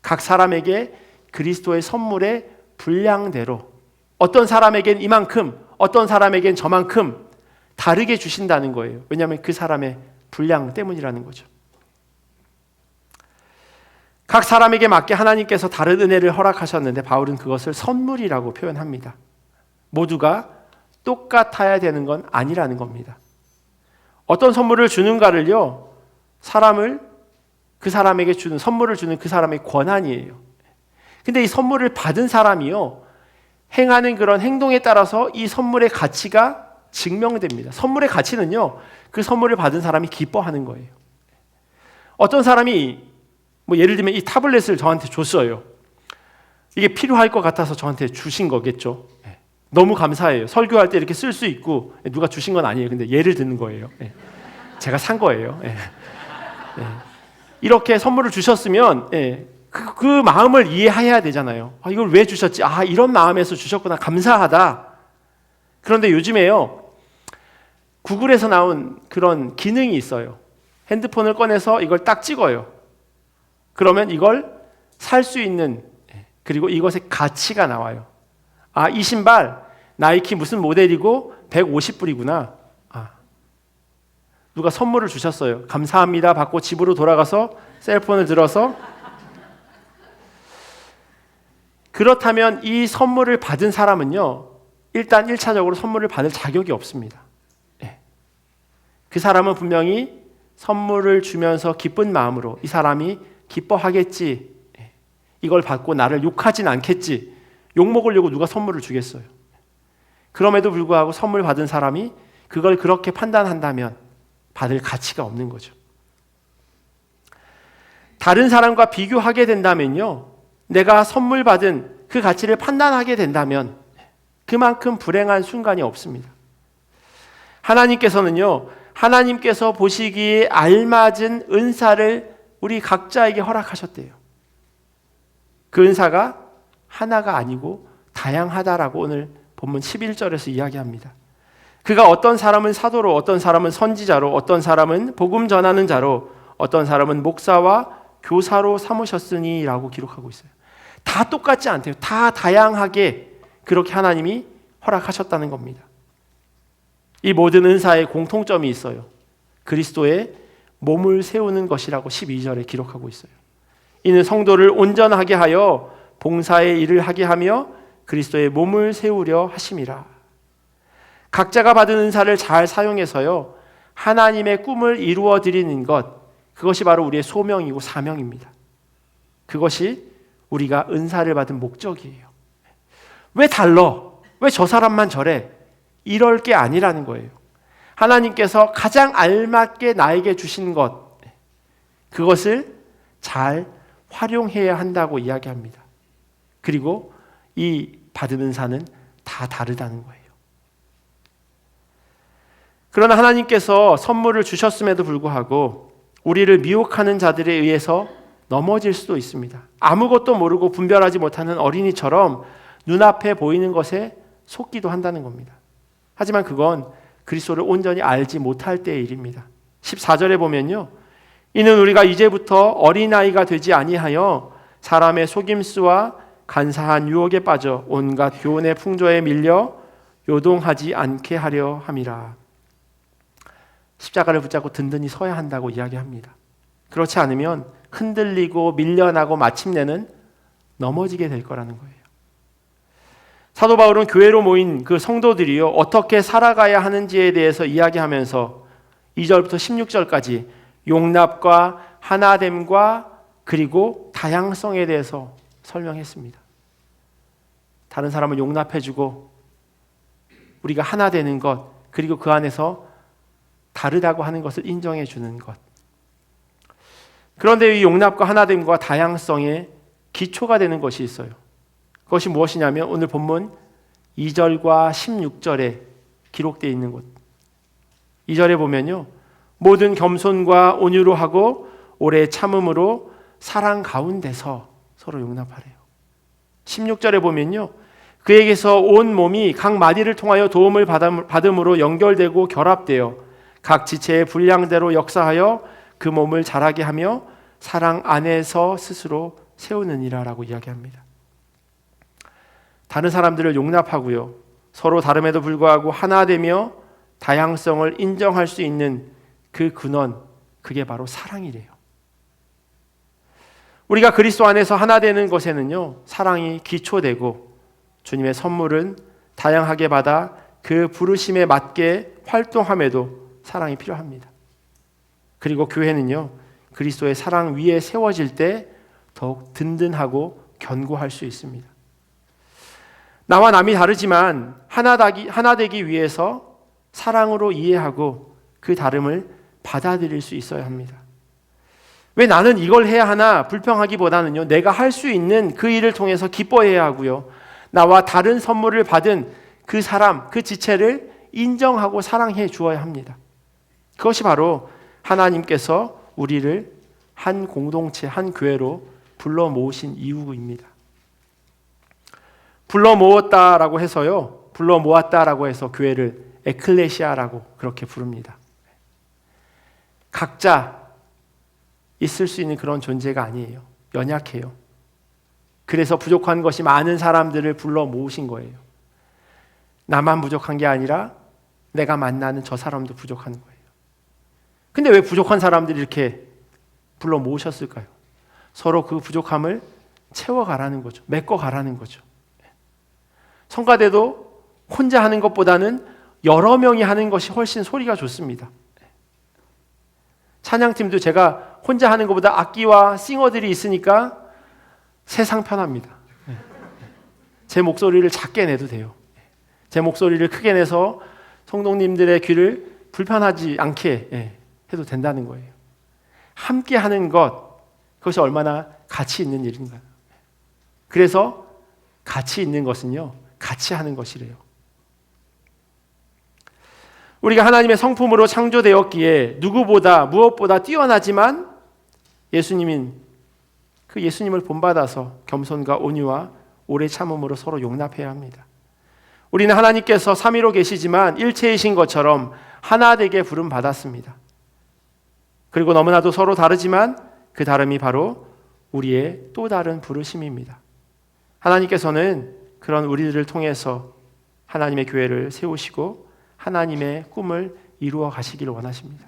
S1: 각 사람에게 그리스도의 선물의 분량대로, 어떤 사람에겐 이만큼, 어떤 사람에겐 저만큼 다르게 주신다는 거예요. 왜냐하면 그 사람의 분량 때문이라는 거죠. 각 사람에게 맞게 하나님께서 다른 은혜를 허락하셨는데 바울은 그것을 선물이라고 표현합니다. 모두가 똑같아야 되는 건 아니라는 겁니다. 어떤 선물을 주는가를요, 그 사람에게 주는, 선물을 주는 그 사람의 권한이에요. 근데 이 선물을 받은 사람이요, 행하는 그런 행동에 따라서 이 선물의 가치가 증명됩니다. 선물의 가치는요, 그 선물을 받은 사람이 기뻐하는 거예요. 어떤 사람이 예를 들면 이 타블렛을 저한테 줬어요. 이게 필요할 것 같아서 저한테 주신 거겠죠. 너무 감사해요. 설교할 때 이렇게 쓸 수 있고, 누가 주신 건 아니에요. 근데 예를 드는 거예요. 제가 산 거예요. 예. 예. 이렇게 선물을 주셨으면 예. 그 마음을 이해해야 되잖아요. 이걸 왜 주셨지? 이런 마음에서 주셨구나. 감사하다. 그런데 요즘에요. 구글에서 나온 그런 기능이 있어요. 핸드폰을 꺼내서 이걸 딱 찍어요. 그러면 이걸 살 수 있는, 그리고 이것의 가치가 나와요. 이 신발 나이키 무슨 모델이고 150불이구나. 누가 선물을 주셨어요. 감사합니다 받고 집으로 돌아가서 셀폰을 들어서, 그렇다면 이 선물을 받은 사람은요, 일단 1차적으로 선물을 받을 자격이 없습니다. 그 사람은 분명히 선물을 주면서 기쁜 마음으로 이 사람이 기뻐하겠지, 이걸 받고 나를 욕하진 않겠지, 욕 먹으려고 누가 선물을 주겠어요. 그럼에도 불구하고 선물 받은 사람이 그걸 그렇게 판단한다면 받을 가치가 없는 거죠. 다른 사람과 비교하게 된다면요, 내가 선물 받은 그 가치를 판단하게 된다면 그만큼 불행한 순간이 없습니다. 하나님께서는요, 하나님께서 보시기에 알맞은 은사를 우리 각자에게 허락하셨대요. 그 은사가 하나가 아니고 다양하다라고 오늘 본문 11절에서 이야기합니다. 그가 어떤 사람은 사도로, 어떤 사람은 선지자로, 어떤 사람은 복음 전하는 자로, 어떤 사람은 목사와 교사로 삼으셨으니 라고 기록하고 있어요. 다 똑같지 않대요. 다 다양하게 그렇게 하나님이 허락하셨다는 겁니다. 이 모든 은사에 공통점이 있어요. 그리스도의 몸을 세우는 것이라고 12절에 기록하고 있어요. 이는 성도를 온전하게 하여 봉사의 일을 하게 하며 그리스도의 몸을 세우려 하심이라. 각자가 받은 은사를 잘 사용해서요, 하나님의 꿈을 이루어 드리는 것, 그것이 바로 우리의 소명이고 사명입니다. 그것이 우리가 은사를 받은 목적이에요. 왜 달러? 왜 저 사람만 저래? 이럴 게 아니라는 거예요. 하나님께서 가장 알맞게 나에게 주신 것, 그것을 잘 활용해야 한다고 이야기합니다. 그리고 이 받은 은사는 다 다르다는 거예요. 그러나 하나님께서 선물을 주셨음에도 불구하고 우리를 미혹하는 자들에 의해서 넘어질 수도 있습니다. 아무것도 모르고 분별하지 못하는 어린이처럼 눈앞에 보이는 것에 속기도 한다는 겁니다. 하지만 그건 그리스도를 온전히 알지 못할 때의 일입니다. 14절에 보면요, 이는 우리가 이제부터 어린아이가 되지 아니하여 사람의 속임수와 간사한 유혹에 빠져 온갖 교훈의 풍조에 밀려 요동하지 않게 하려 함이라. 십자가를 붙잡고 든든히 서야 한다고 이야기합니다. 그렇지 않으면 흔들리고 밀려나고 마침내는 넘어지게 될 거라는 거예요. 사도 바울은 교회로 모인 그 성도들이요, 어떻게 살아가야 하는지에 대해서 이야기하면서 2절부터 16절까지 용납과 하나됨과 그리고 다양성에 대해서 설명했습니다. 다른 사람을 용납해주고 우리가 하나 되는 것, 그리고 그 안에서 다르다고 하는 것을 인정해주는 것. 그런데 이 용납과 하나됨과 다양성의 기초가 되는 것이 있어요. 그것이 무엇이냐면 오늘 본문 2절과 16절에 기록되어 있는 것. 2절에 보면요, 모든 겸손과 온유로 하고 오래 참음으로 사랑 가운데서 서로 용납하래요. 16절에 보면요, 그에게서 온 몸이 각 마디를 통하여 도움을 받음으로 연결되고 결합되어 각 지체의 분량대로 역사하여 그 몸을 자라게 하며 사랑 안에서 스스로 세우느니라라고 이야기합니다. 다른 사람들을 용납하고요, 서로 다름에도 불구하고 하나 되며 다양성을 인정할 수 있는 그 근원, 그게 바로 사랑이래요. 우리가 그리스도 안에서 하나 되는 것에는요, 사랑이 기초되고 주님의 선물은 다양하게 받아 그 부르심에 맞게 활동함에도 사랑이 필요합니다. 그리고 교회는요, 그리스도의 사랑 위에 세워질 때 더욱 든든하고 견고할 수 있습니다. 나와 남이 다르지만 하나 되기 위해서 사랑으로 이해하고 그 다름을 받아들일 수 있어야 합니다. 왜 나는 이걸 해야 하나 불평하기보다는요, 내가 할 수 있는 그 일을 통해서 기뻐해야 하고요, 나와 다른 선물을 받은 그 사람, 그 지체를 인정하고 사랑해 주어야 합니다. 그것이 바로 하나님께서 우리를 한 공동체, 한 교회로 불러 모으신 이유입니다. 불러 모았다라고 해서요, 불러 모았다라고 해서 교회를 에클레시아라고 그렇게 부릅니다. 각자 있을 수 있는 그런 존재가 아니에요. 연약해요. 그래서 부족한 것이 많은 사람들을 불러 모으신 거예요. 나만 부족한 게 아니라 내가 만나는 저 사람도 부족한 거예요. 근데 왜 부족한 사람들이 이렇게 불러 모으셨을까요? 서로 그 부족함을 채워가라는 거죠. 메꿔가라는 거죠. 성가대도 혼자 하는 것보다는 여러 명이 하는 것이 훨씬 소리가 좋습니다. 찬양팀도 제가 혼자 하는 것보다 악기와 싱어들이 있으니까 세상 편합니다. 제 목소리를 작게 내도 돼요. 제 목소리를 크게 내서 성도님들의 귀를 불편하지 않게 해도 된다는 거예요. 함께 하는 것, 그것이 얼마나 가치 있는 일인가요? 그래서 가치 있는 것은요, 같이 하는 것이래요. 우리가 하나님의 성품으로 창조되었기에 누구보다 무엇보다 뛰어나지만 예수님인 그 예수님을 본받아서 겸손과 온유와 오래 참음으로 서로 용납해야 합니다. 우리는 하나님께서 삼위로 계시지만 일체이신 것처럼 하나 되게 부름 받았습니다. 그리고 너무나도 서로 다르지만 그 다름이 바로 우리의 또 다른 부르심입니다. 하나님께서는 그런 우리들을 통해서 하나님의 교회를 세우시고 하나님의 꿈을 이루어 가시기를 원하십니다.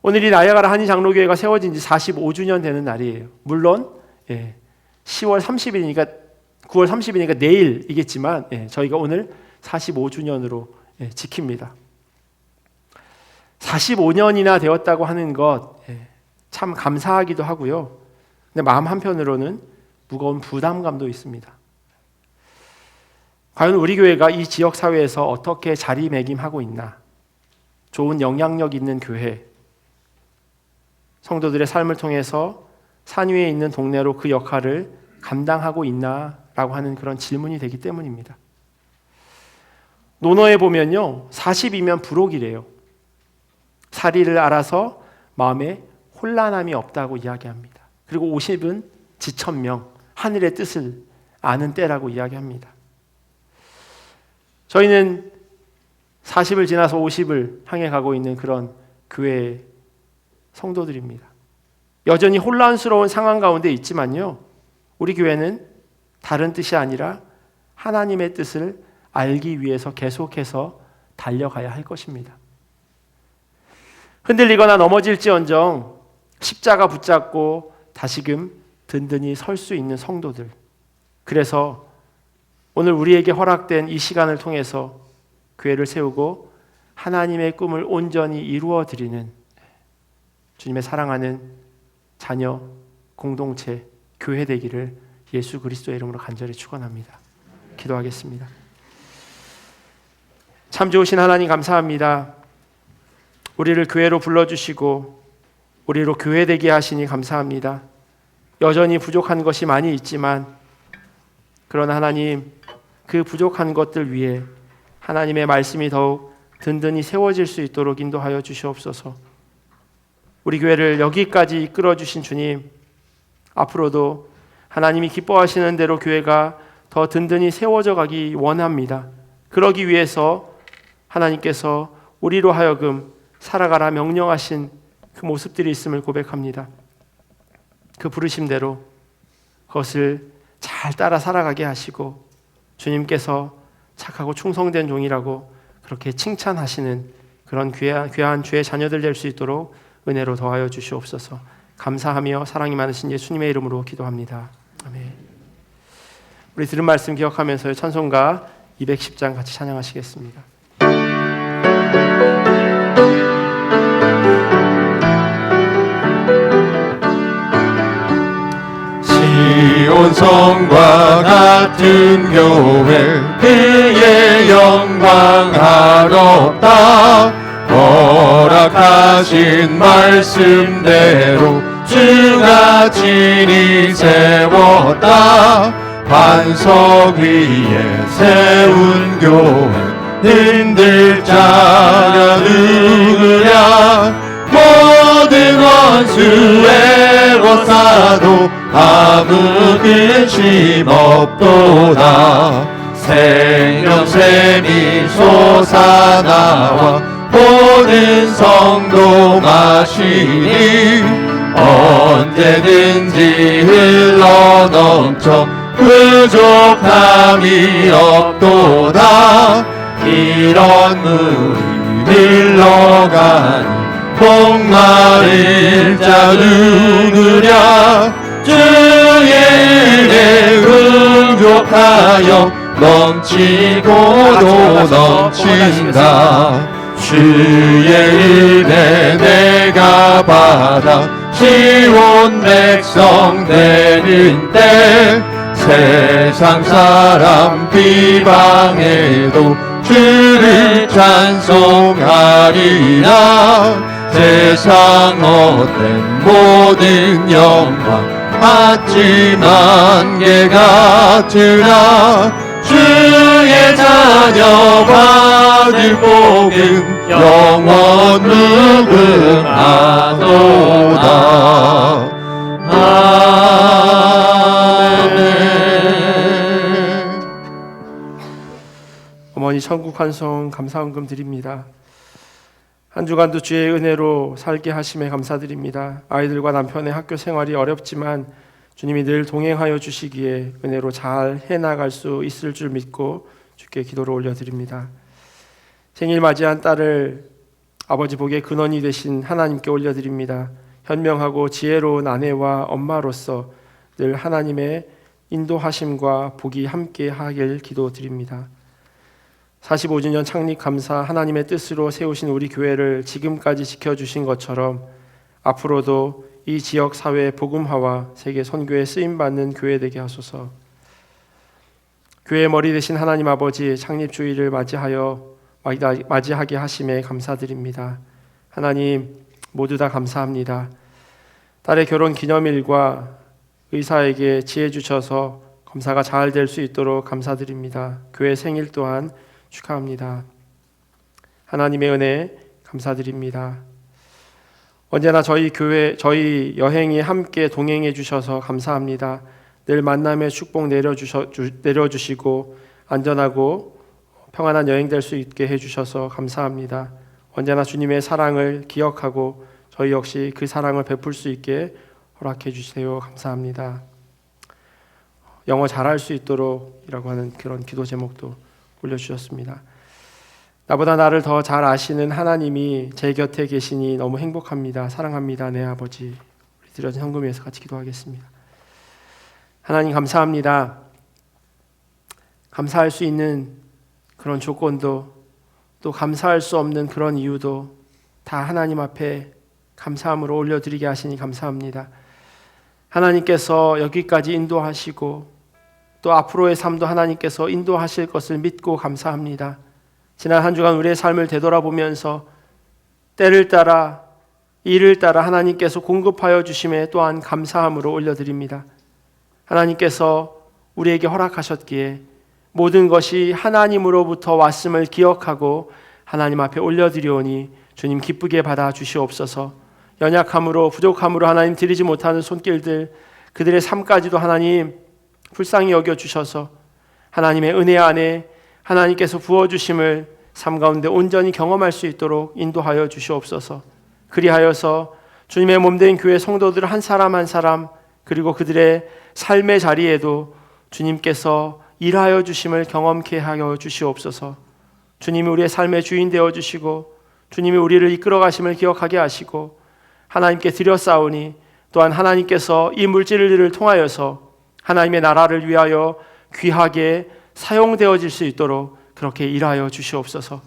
S1: 오늘이 나야가라 한인장로교회가 세워진 지 45주년 되는 날이에요. 물론 10월 30일이니까 9월 30일이니까 내일이겠지만 저희가 오늘 45주년으로 지킵니다. 45년이나 되었다고 하는 것 참 감사하기도 하고요. 근데 마음 한편으로는 무거운 부담감도 있습니다. 과연 우리 교회가 이 지역 사회에서 어떻게 자리매김하고 있나? 좋은 영향력 있는 교회, 성도들의 삶을 통해서 산 위에 있는 동네로 그 역할을 감당하고 있나라고 하는 그런 질문이 되기 때문입니다. 논어에 보면요, 40이면 불옥이래요. 사리를 알아서 마음에 혼란함이 없다고 이야기합니다. 그리고 50은 지천명, 하늘의 뜻을 아는 때라고 이야기합니다. 저희는 40을 지나서 50을 향해 가고 있는 그런 교회 성도들입니다. 여전히 혼란스러운 상황 가운데 있지만요, 우리 교회는 다른 뜻이 아니라 하나님의 뜻을 알기 위해서 계속해서 달려가야 할 것입니다. 흔들리거나 넘어질지언정 십자가 붙잡고 다시금 든든히 설 수 있는 성도들, 그래서 오늘 우리에게 허락된 이 시간을 통해서 교회를 세우고 하나님의 꿈을 온전히 이루어 드리는 주님의 사랑하는 자녀, 공동체, 교회 되기를 예수 그리스도의 이름으로 간절히 축원합니다. 기도하겠습니다. 참 좋으신 하나님 감사합니다. 우리를 교회로 불러주시고 우리로 교회 되게 하시니 감사합니다. 여전히 부족한 것이 많이 있지만 그러나 하나님, 그 부족한 것들 위에 하나님의 말씀이 더욱 든든히 세워질 수 있도록 인도하여 주시옵소서. 우리 교회를 여기까지 이끌어 주신 주님, 앞으로도 하나님이 기뻐하시는 대로 교회가 더 든든히 세워져 가기 원합니다. 그러기 위해서 하나님께서 우리로 하여금 살아가라 명령하신 그 모습들이 있음을 고백합니다. 그 부르심대로 그것을 잘 따라 살아가게 하시고 주님께서 착하고 충성된 종이라고 그렇게 칭찬하시는 그런 귀한 주의 자녀들 될 수 있도록 은혜로 더하여 주시옵소서. 감사하며 사랑이 많으신 예수님의 이름으로 기도합니다. 아멘. 우리 들은 말씀 기억하면서 찬송가 210장 같이 찬양하시겠습니다.
S2: 시온 성과 같은 교회, 그의 영광 하롭다. 허락하신 말씀대로 주가 친히 세웠다. 반석 위에 세운 교회, 흔들 자가 누구랴. 모든 원수의 워싸도 아무 근심 없도다. 생명샘이 솟아나와 모든 성도 마시니 언제든지 흘러넘쳐 부족함이 없도다. 이런 물이 흘러가니 목마를 자 누구랴. 주의 은혜 풍족하여 넘치고도 넘친다. 주의 은혜 내가 받아 시온 백성 되는 때 세상 사람 비방해도 주를 찬송하리라. 세상 헛된 모든 영광 받지만 개 같으나 주의 자녀 받을 복은 영원 무궁하도다. 아멘.
S1: 어머니 천국 환송 감사헌금 드립니다. 한 주간도 주의 은혜로 살게 하심에 감사드립니다. 아이들과 남편의 학교 생활이 어렵지만 주님이 늘 동행하여 주시기에 은혜로 잘 해나갈 수 있을 줄 믿고 주께 기도를 올려드립니다. 생일 맞이한 딸을 아버지 복의 근원이 되신 하나님께 올려드립니다. 현명하고 지혜로운 아내와 엄마로서 늘 하나님의 인도하심과 복이 함께 하길 기도드립니다. 45주년 창립 감사 하나님의 뜻으로 세우신 우리 교회를 지금까지 지켜주신 것처럼 앞으로도 이 지역 사회의 복음화와 세계 선교에 쓰임받는 교회 되게 하소서. 교회의 머리 되신 하나님 아버지 창립주의를 맞이하게 하심에 감사드립니다. 하나님 모두 다 감사합니다. 딸의 결혼 기념일과 의사에게 지혜 주셔서 검사가 잘 될 수 있도록 감사드립니다. 교회 생일 또한 축하합니다. 하나님의 은혜 감사드립니다. 언제나 저희 저희 여행에 함께 동행해 주셔서 감사합니다. 늘 만남의 축복 내려주시고 안전하고 평안한 여행 될 수 있게 해주셔서 감사합니다. 언제나 주님의 사랑을 기억하고 저희 역시 그 사랑을 베풀 수 있게 허락해 주세요. 감사합니다. 영어 잘할 수 있도록 이라고 하는 그런 기도 제목도 올려주셨습니다. 나보다 나를 더 잘 아시는 하나님이 제 곁에 계시니 너무 행복합니다. 사랑합니다. 내 아버지. 우리 드려진 헌금 위해서 같이 기도하겠습니다. 하나님 감사합니다. 감사할 수 있는 그런 조건도 또 감사할 수 없는 그런 이유도 다 하나님 앞에 감사함으로 올려드리게 하시니 감사합니다. 하나님께서 여기까지 인도하시고 또 앞으로의 삶도 하나님께서 인도하실 것을 믿고 감사합니다. 지난 한 주간 우리의 삶을 되돌아보면서 때를 따라 일을 따라 하나님께서 공급하여 주심에 또한 감사함으로 올려드립니다. 하나님께서 우리에게 허락하셨기에 모든 것이 하나님으로부터 왔음을 기억하고 하나님 앞에 올려드리오니 주님 기쁘게 받아 주시옵소서. 연약함으로 부족함으로 하나님 드리지 못하는 손길들 그들의 삶까지도 하나님 불쌍히 여겨주셔서 하나님의 은혜 안에 하나님께서 부어주심을 삶 가운데 온전히 경험할 수 있도록 인도하여 주시옵소서. 그리하여서 주님의 몸된 교회 성도들 한 사람 한 사람 그리고 그들의 삶의 자리에도 주님께서 일하여 주심을 경험케 하여 주시옵소서. 주님이 우리의 삶의 주인 되어주시고 주님이 우리를 이끌어 가심을 기억하게 하시고 하나님께 드렸사오니 또한 하나님께서 이 물질들을 통하여서 하나님의 나라를 위하여 귀하게 사용되어질 수 있도록 그렇게 일하여 주시옵소서.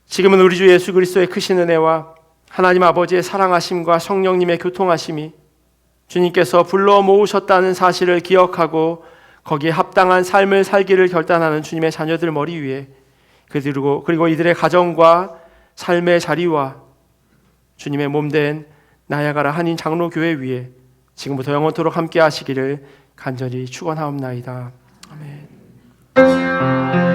S1: 지금은 우리 주 예수 그리스도의 크신 은혜와 하나님 아버지의 사랑하심과 성령님의 교통하심이 주님께서 불러 모으셨다는 사실을 기억하고 거기에 합당한 삶을 살기를 결단하는 주님의 자녀들 머리 위에 그리고 이들의 가정과 삶의 자리와 주님의 몸된 나야가라 한인 장로교회 위에 지금부터 영원토록 함께 하시기를 간절히 축원하옵나이다. 아멘.